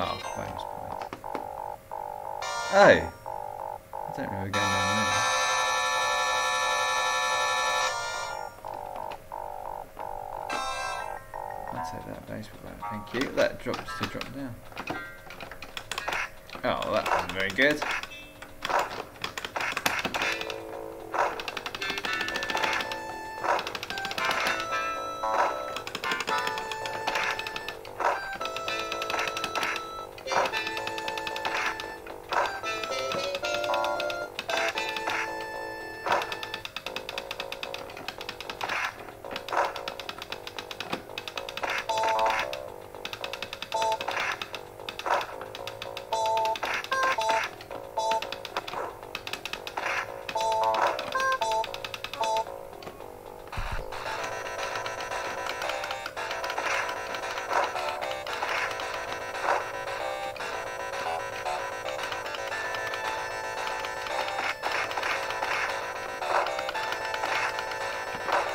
Oh, bonus points. Oh. I don't know we're going down there. I'll take that baseball bat, thank you. That drops to drop down. Oh, that wasn't very good.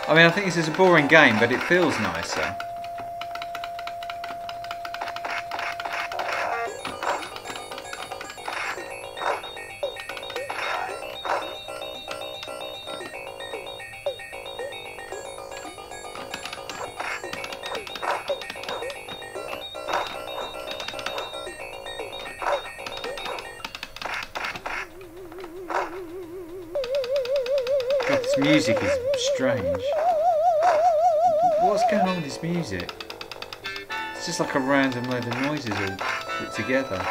I mean, I think this is a boring game, but it feels nicer. God, this music is strange. What's going on with this music? It's just like a random load of noises all put together.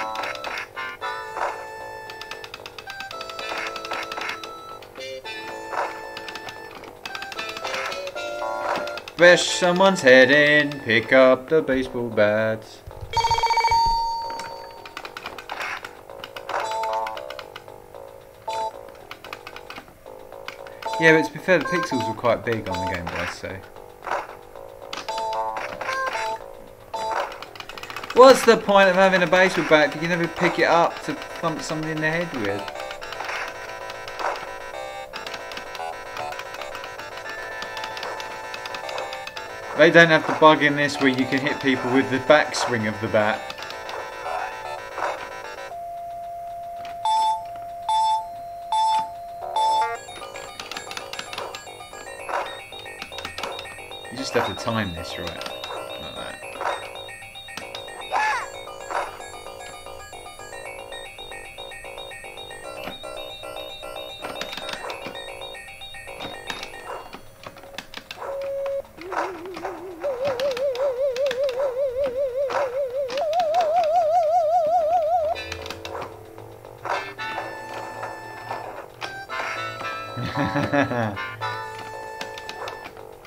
Bash someone's head in, pick up the baseball bat. Yeah, but to be fair, the pixels were quite big on the Game Boy, so... What's the point of having a baseball bat if you can never pick it up to thump somebody in the head with? They don't have the bug in this where you can hit people with the backswing of the bat. You just have to time this right, like that.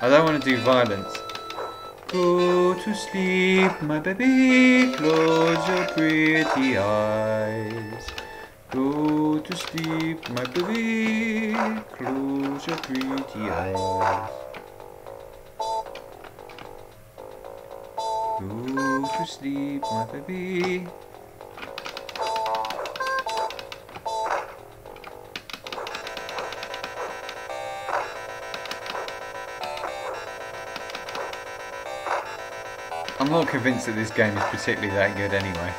I don't want to do violence. Go to sleep, my baby, close your pretty eyes. Go to sleep, my baby, close your pretty eyes. Go to sleep, my baby. I'm not convinced that this game is particularly that good anyway.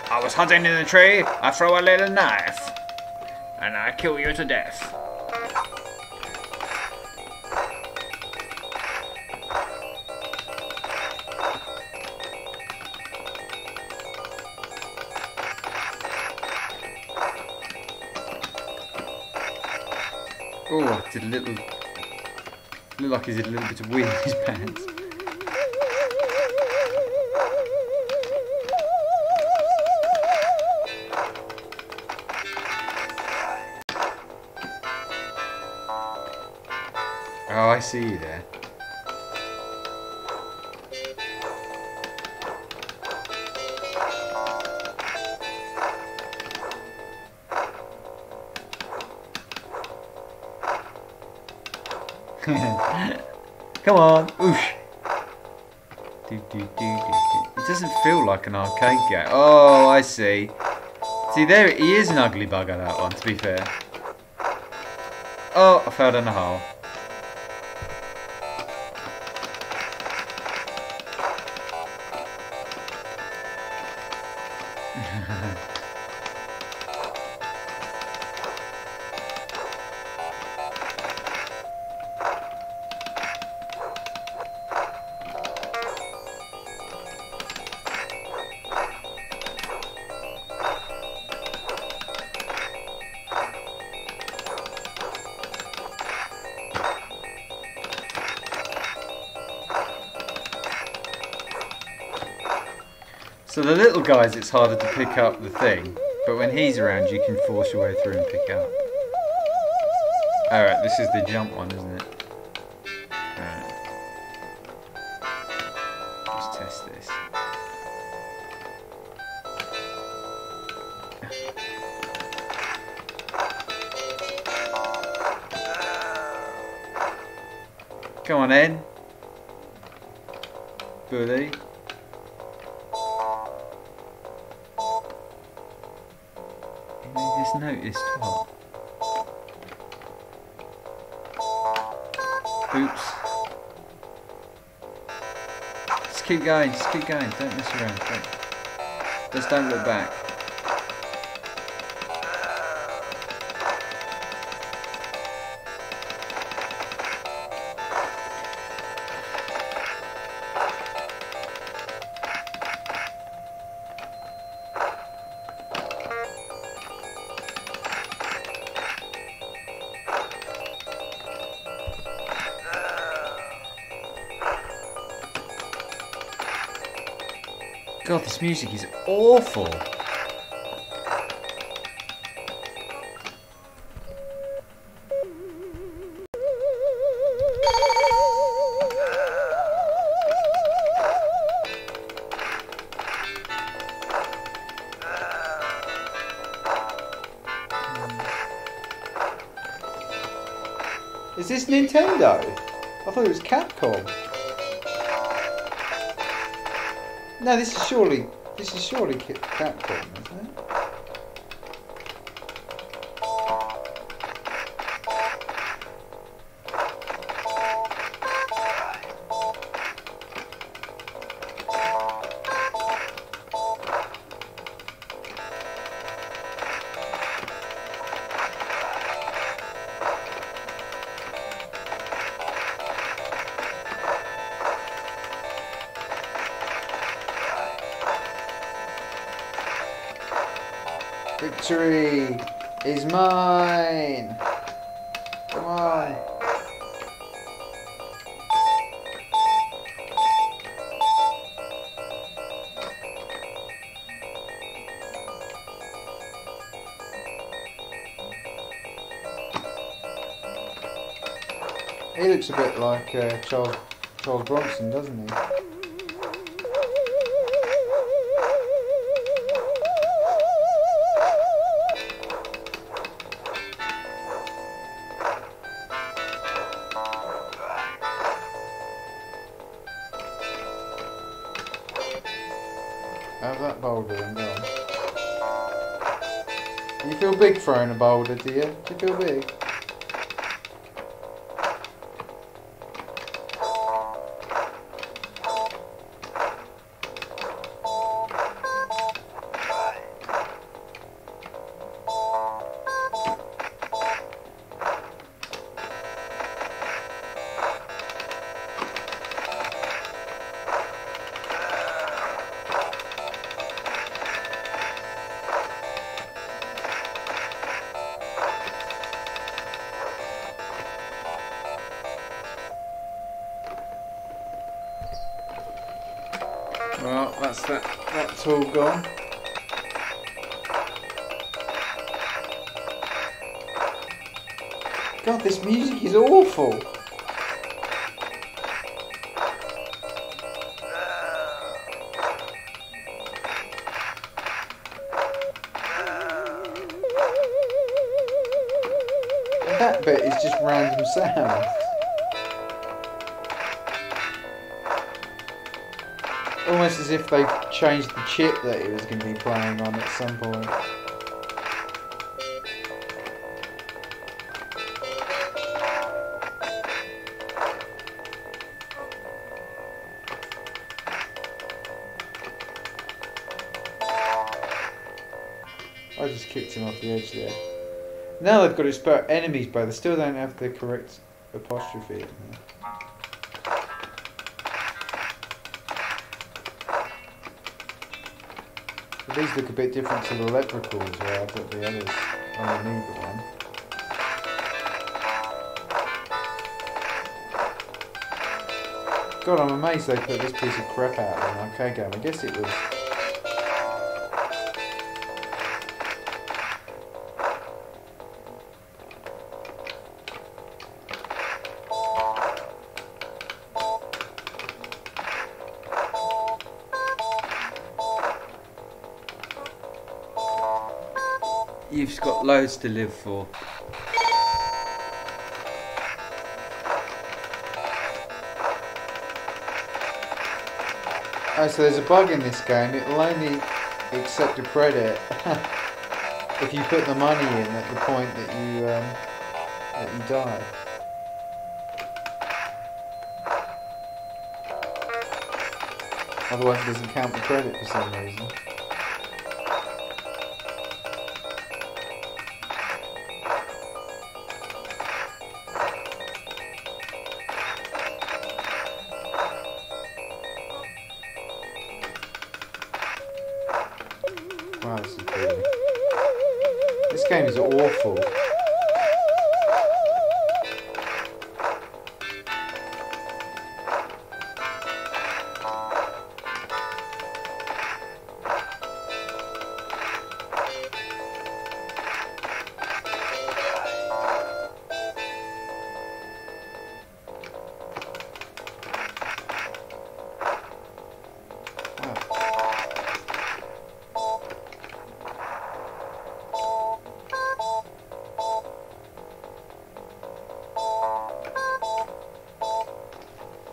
I was hunting in the tree, I throw a little knife, and I kill you to death. Oh, did a little... Looked like he did a little bit of wee in his pants. Oh, I see you there. Come on, oosh. It doesn't feel like an arcade game. Oh, I see. See, there he is an ugly bugger, that one, to be fair. Oh, I fell down a hole. So the little guys, it's harder to pick up the thing, but when he's around, you can force your way through and pick up. Alright, this is the jump one, isn't it? Alright. Let's test this. Come on, Ed. Bully. Noticed what? Oops. Just keep going, don't mess around. Just don't look back. God, this music is awful. Is this Nintendo? I thought it was Capcom. No, this is surely Capcom, isn't it? Victory is mine! Come on! He looks a bit like Charles Bronson, doesn't he? Have that boulder and go on. You feel big throwing a boulder, do you? Do you feel big? Well, that's that. That's all gone. God, this music is awful. And that bit is just random sound. Almost as if they changed the chip that it was going to be playing on at some point. I just kicked him off the edge there. Now they've got to spell enemies, but they still don't have the correct apostrophe. But these look a bit different to the leprechauns where I've got the others on the Amiga one. God, I'm amazed they put this piece of crap out on an arcade game. I guess it was... You've got loads to live for. Oh, so there's a bug in this game. It'll only accept a credit if you put the money in at the point that you die. Otherwise, it doesn't count the credit for some reason. Wow, this is brilliant. This game is awful.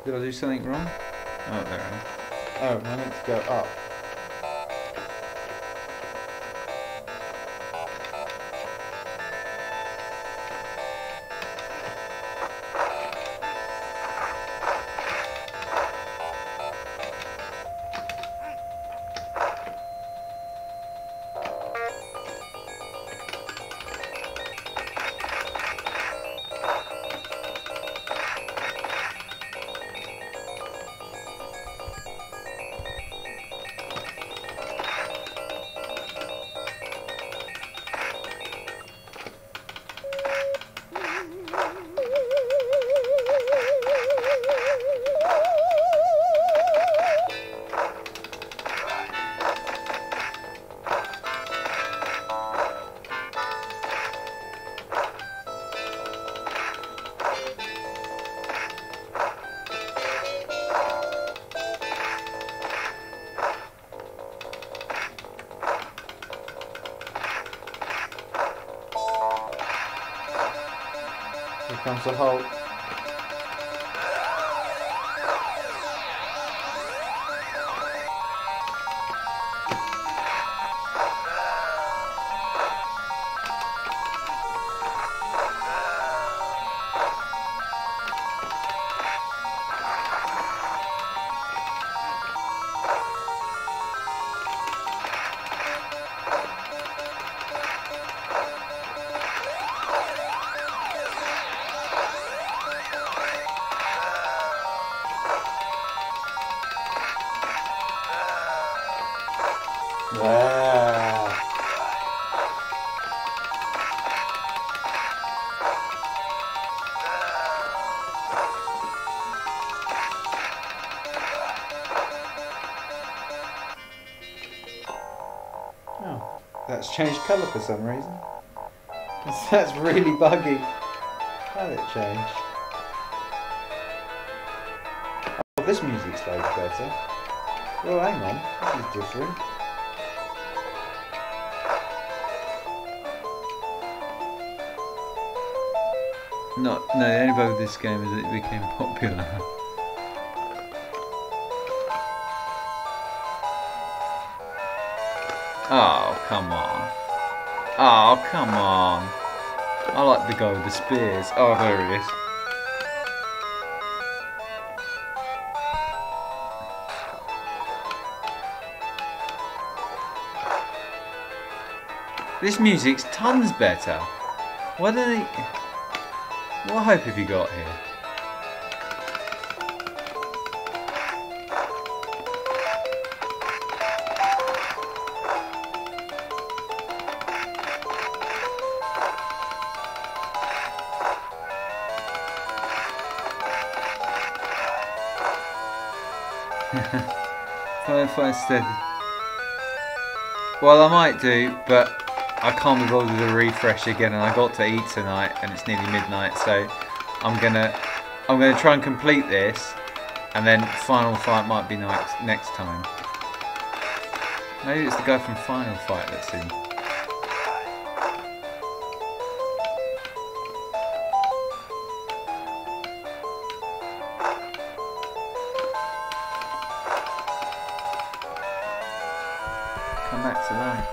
Did I do something wrong? Oh, there I am. Oh, I meant to go up. Here comes the Hulk. Wow. Oh, that's changed colour for some reason. That's really buggy. How did it change? Oh, this music's loads better. Well, hang on, this is different. No, the only bug with this game is that it became popular. Oh, come on. Oh, come on. I like the guy with the spears. Oh, there he is. This music's tons better. Why don't they... What hope have you got here? Firefly steady. Well, I might do, but I can't be bothered to refresh again, and I got to eat tonight, and it's nearly midnight, so I'm gonna try and complete this, and then Final Fight might be next time. Maybe it's the guy from Final Fight that's in. Come back tonight.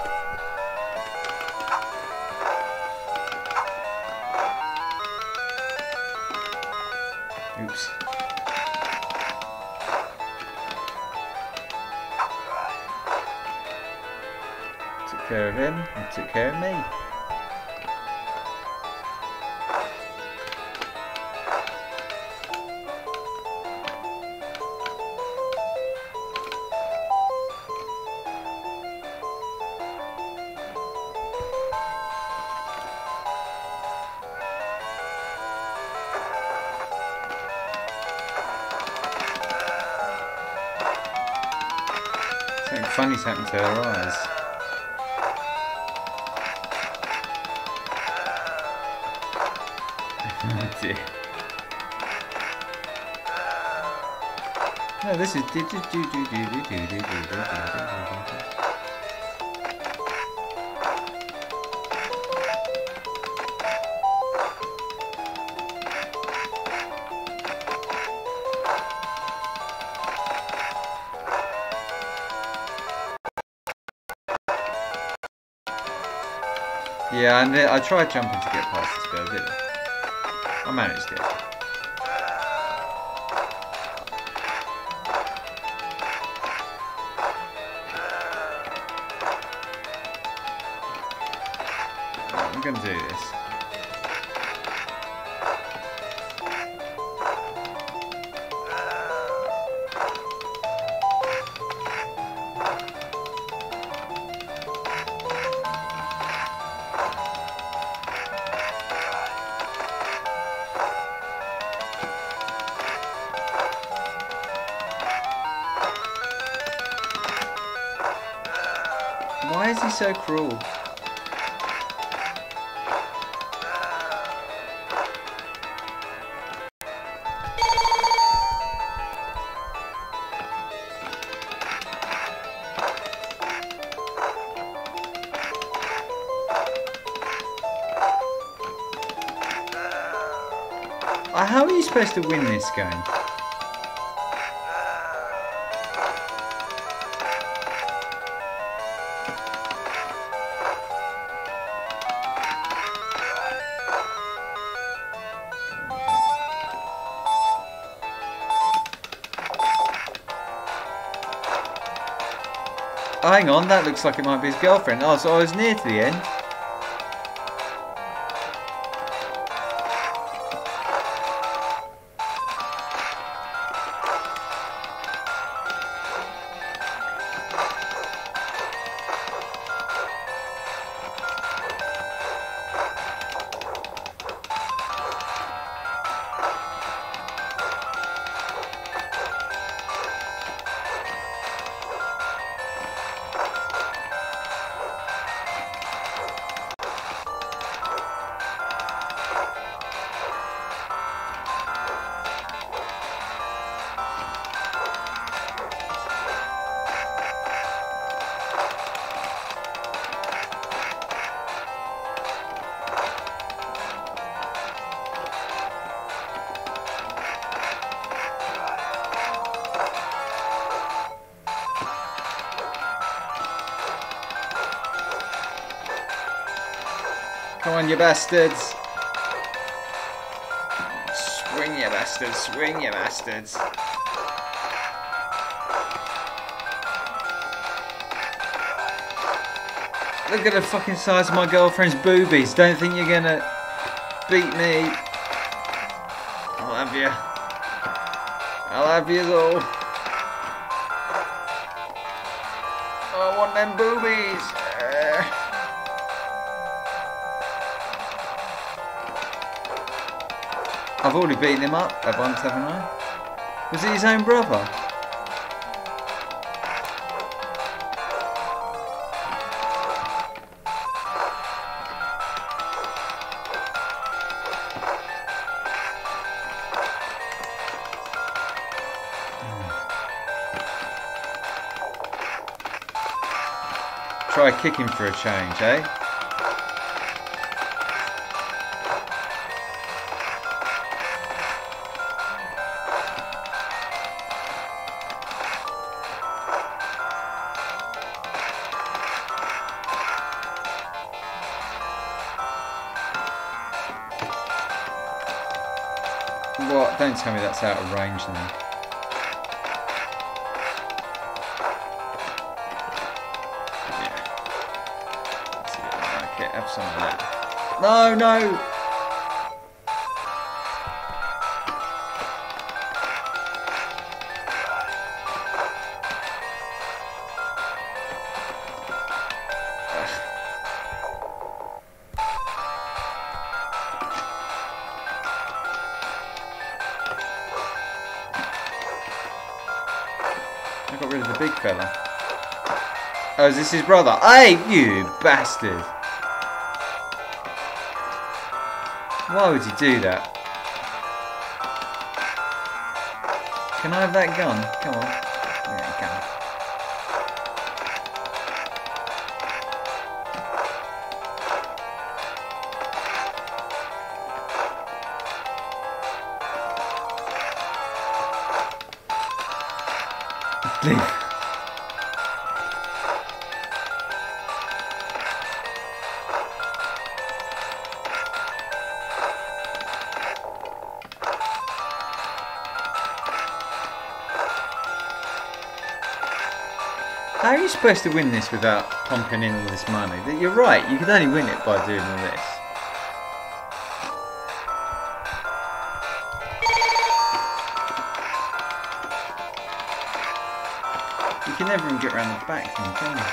Oops. Took care of him and took care of me. Something funny's happened to her eyes. Oh dear. No, this is yeah, and I tried jumping to get past this girl, didn't I? I managed it. I'm going to do this. Why is he so cruel? How are you supposed to win this game? Oh, hang on, that looks like it might be his girlfriend. Oh, so I was near to the end. Come on, you bastards. Swing, you bastards. Swing, you bastards. Look at the fucking size of my girlfriend's boobies. Don't think you're gonna beat me. I'll have you. I'll have you all. I want them boobies. I've already beaten him up at once, haven't I? Was it his own brother? Try kicking for a change, eh? What? Don't tell me that's out of range now. Have some of that. No, no! I got rid of the big fella. Oh, is this his brother? Hey, you bastard! Why would you do that? Can I have that gun? Come on. Yeah, come on. How are you supposed to win this without pumping in all this money? You're right, you could only win it by doing all this. You can never even get around the back thing, can you?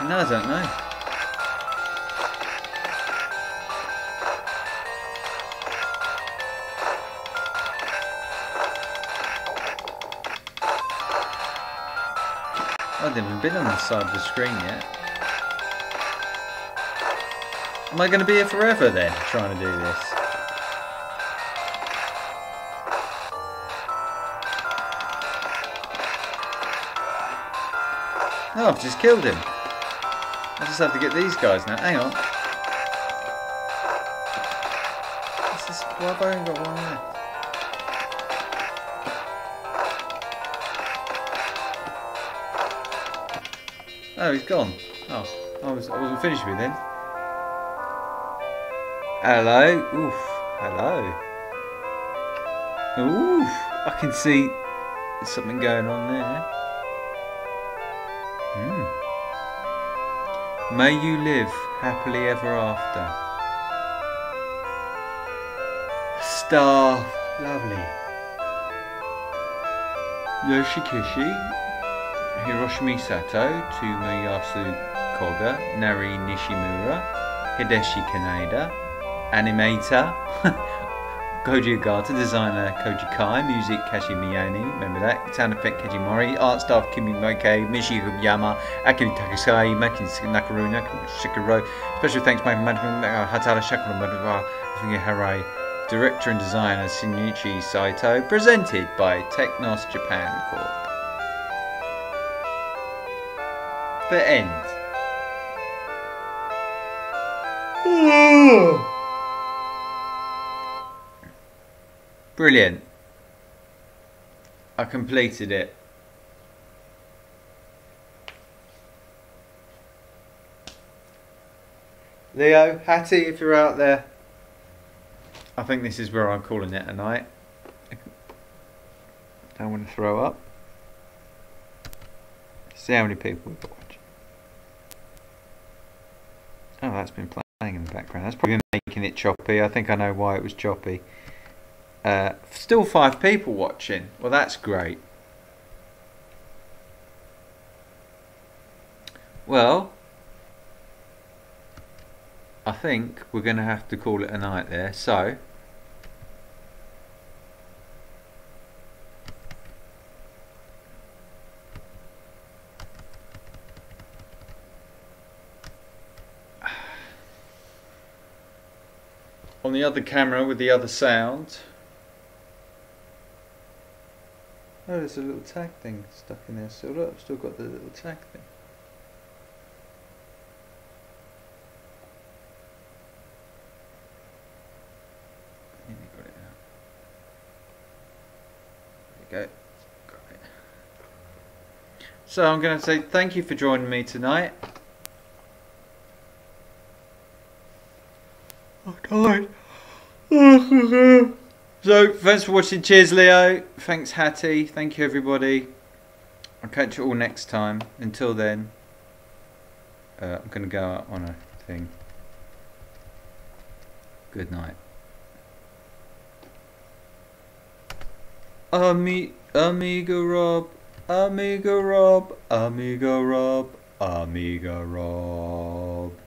No, I don't know. I haven't even been on this side of the screen yet. Am I going to be here forever then, trying to do this? Oh, I've just killed him. I just have to get these guys now. Hang on. Why have I only got one left? Oh, he's gone. Oh, I wasn't finished with him. Hello. Oof. Hello. Oof. I can see there's something going on there. May you live happily ever after. Star. Lovely. Yoshikishi. Hiroshima Sato, Tomoyasu Koga, Nari Nishimura, Hideshi Kaneda, animator, Koji Ogata, designer Koji Kai, music Kashi Miyani, remember that, sound effect Keiji Mori, art staff Kimi Moke, Mishi Yama, Akiri Takasai, Maki Nakaruna, Shikuro, special thanks to management, Hatara Shakura, Harai, director and designer Shinichi Saito, presented by Technos Japan Corp. The end. Brilliant. I completed it. Leo, Hattie, if you're out there, I think this is where I'm calling it a night. I don't want to throw up. See how many people we've got watching. Oh, that's been playing in the background. That's probably making it choppy. I think I know why it was choppy. Still 5 people watching. Well, that's great. Well, I think we're going to have to call it a night there. So, on the other camera with the other sound. Oh, there's a little tag thing stuck in there. So look, I've still got the little tag thing. Nearly got it out. There you go. Got it. So I'm going to say thank you for joining me tonight. I died. So, thanks for watching. Cheers, Leo. Thanks, Hattie. Thank you, everybody. I'll catch you all next time. Until then, I'm going to go out on a thing. Good night. Amiga Rob, Amiga Rob, Amiga Rob, Amiga Rob.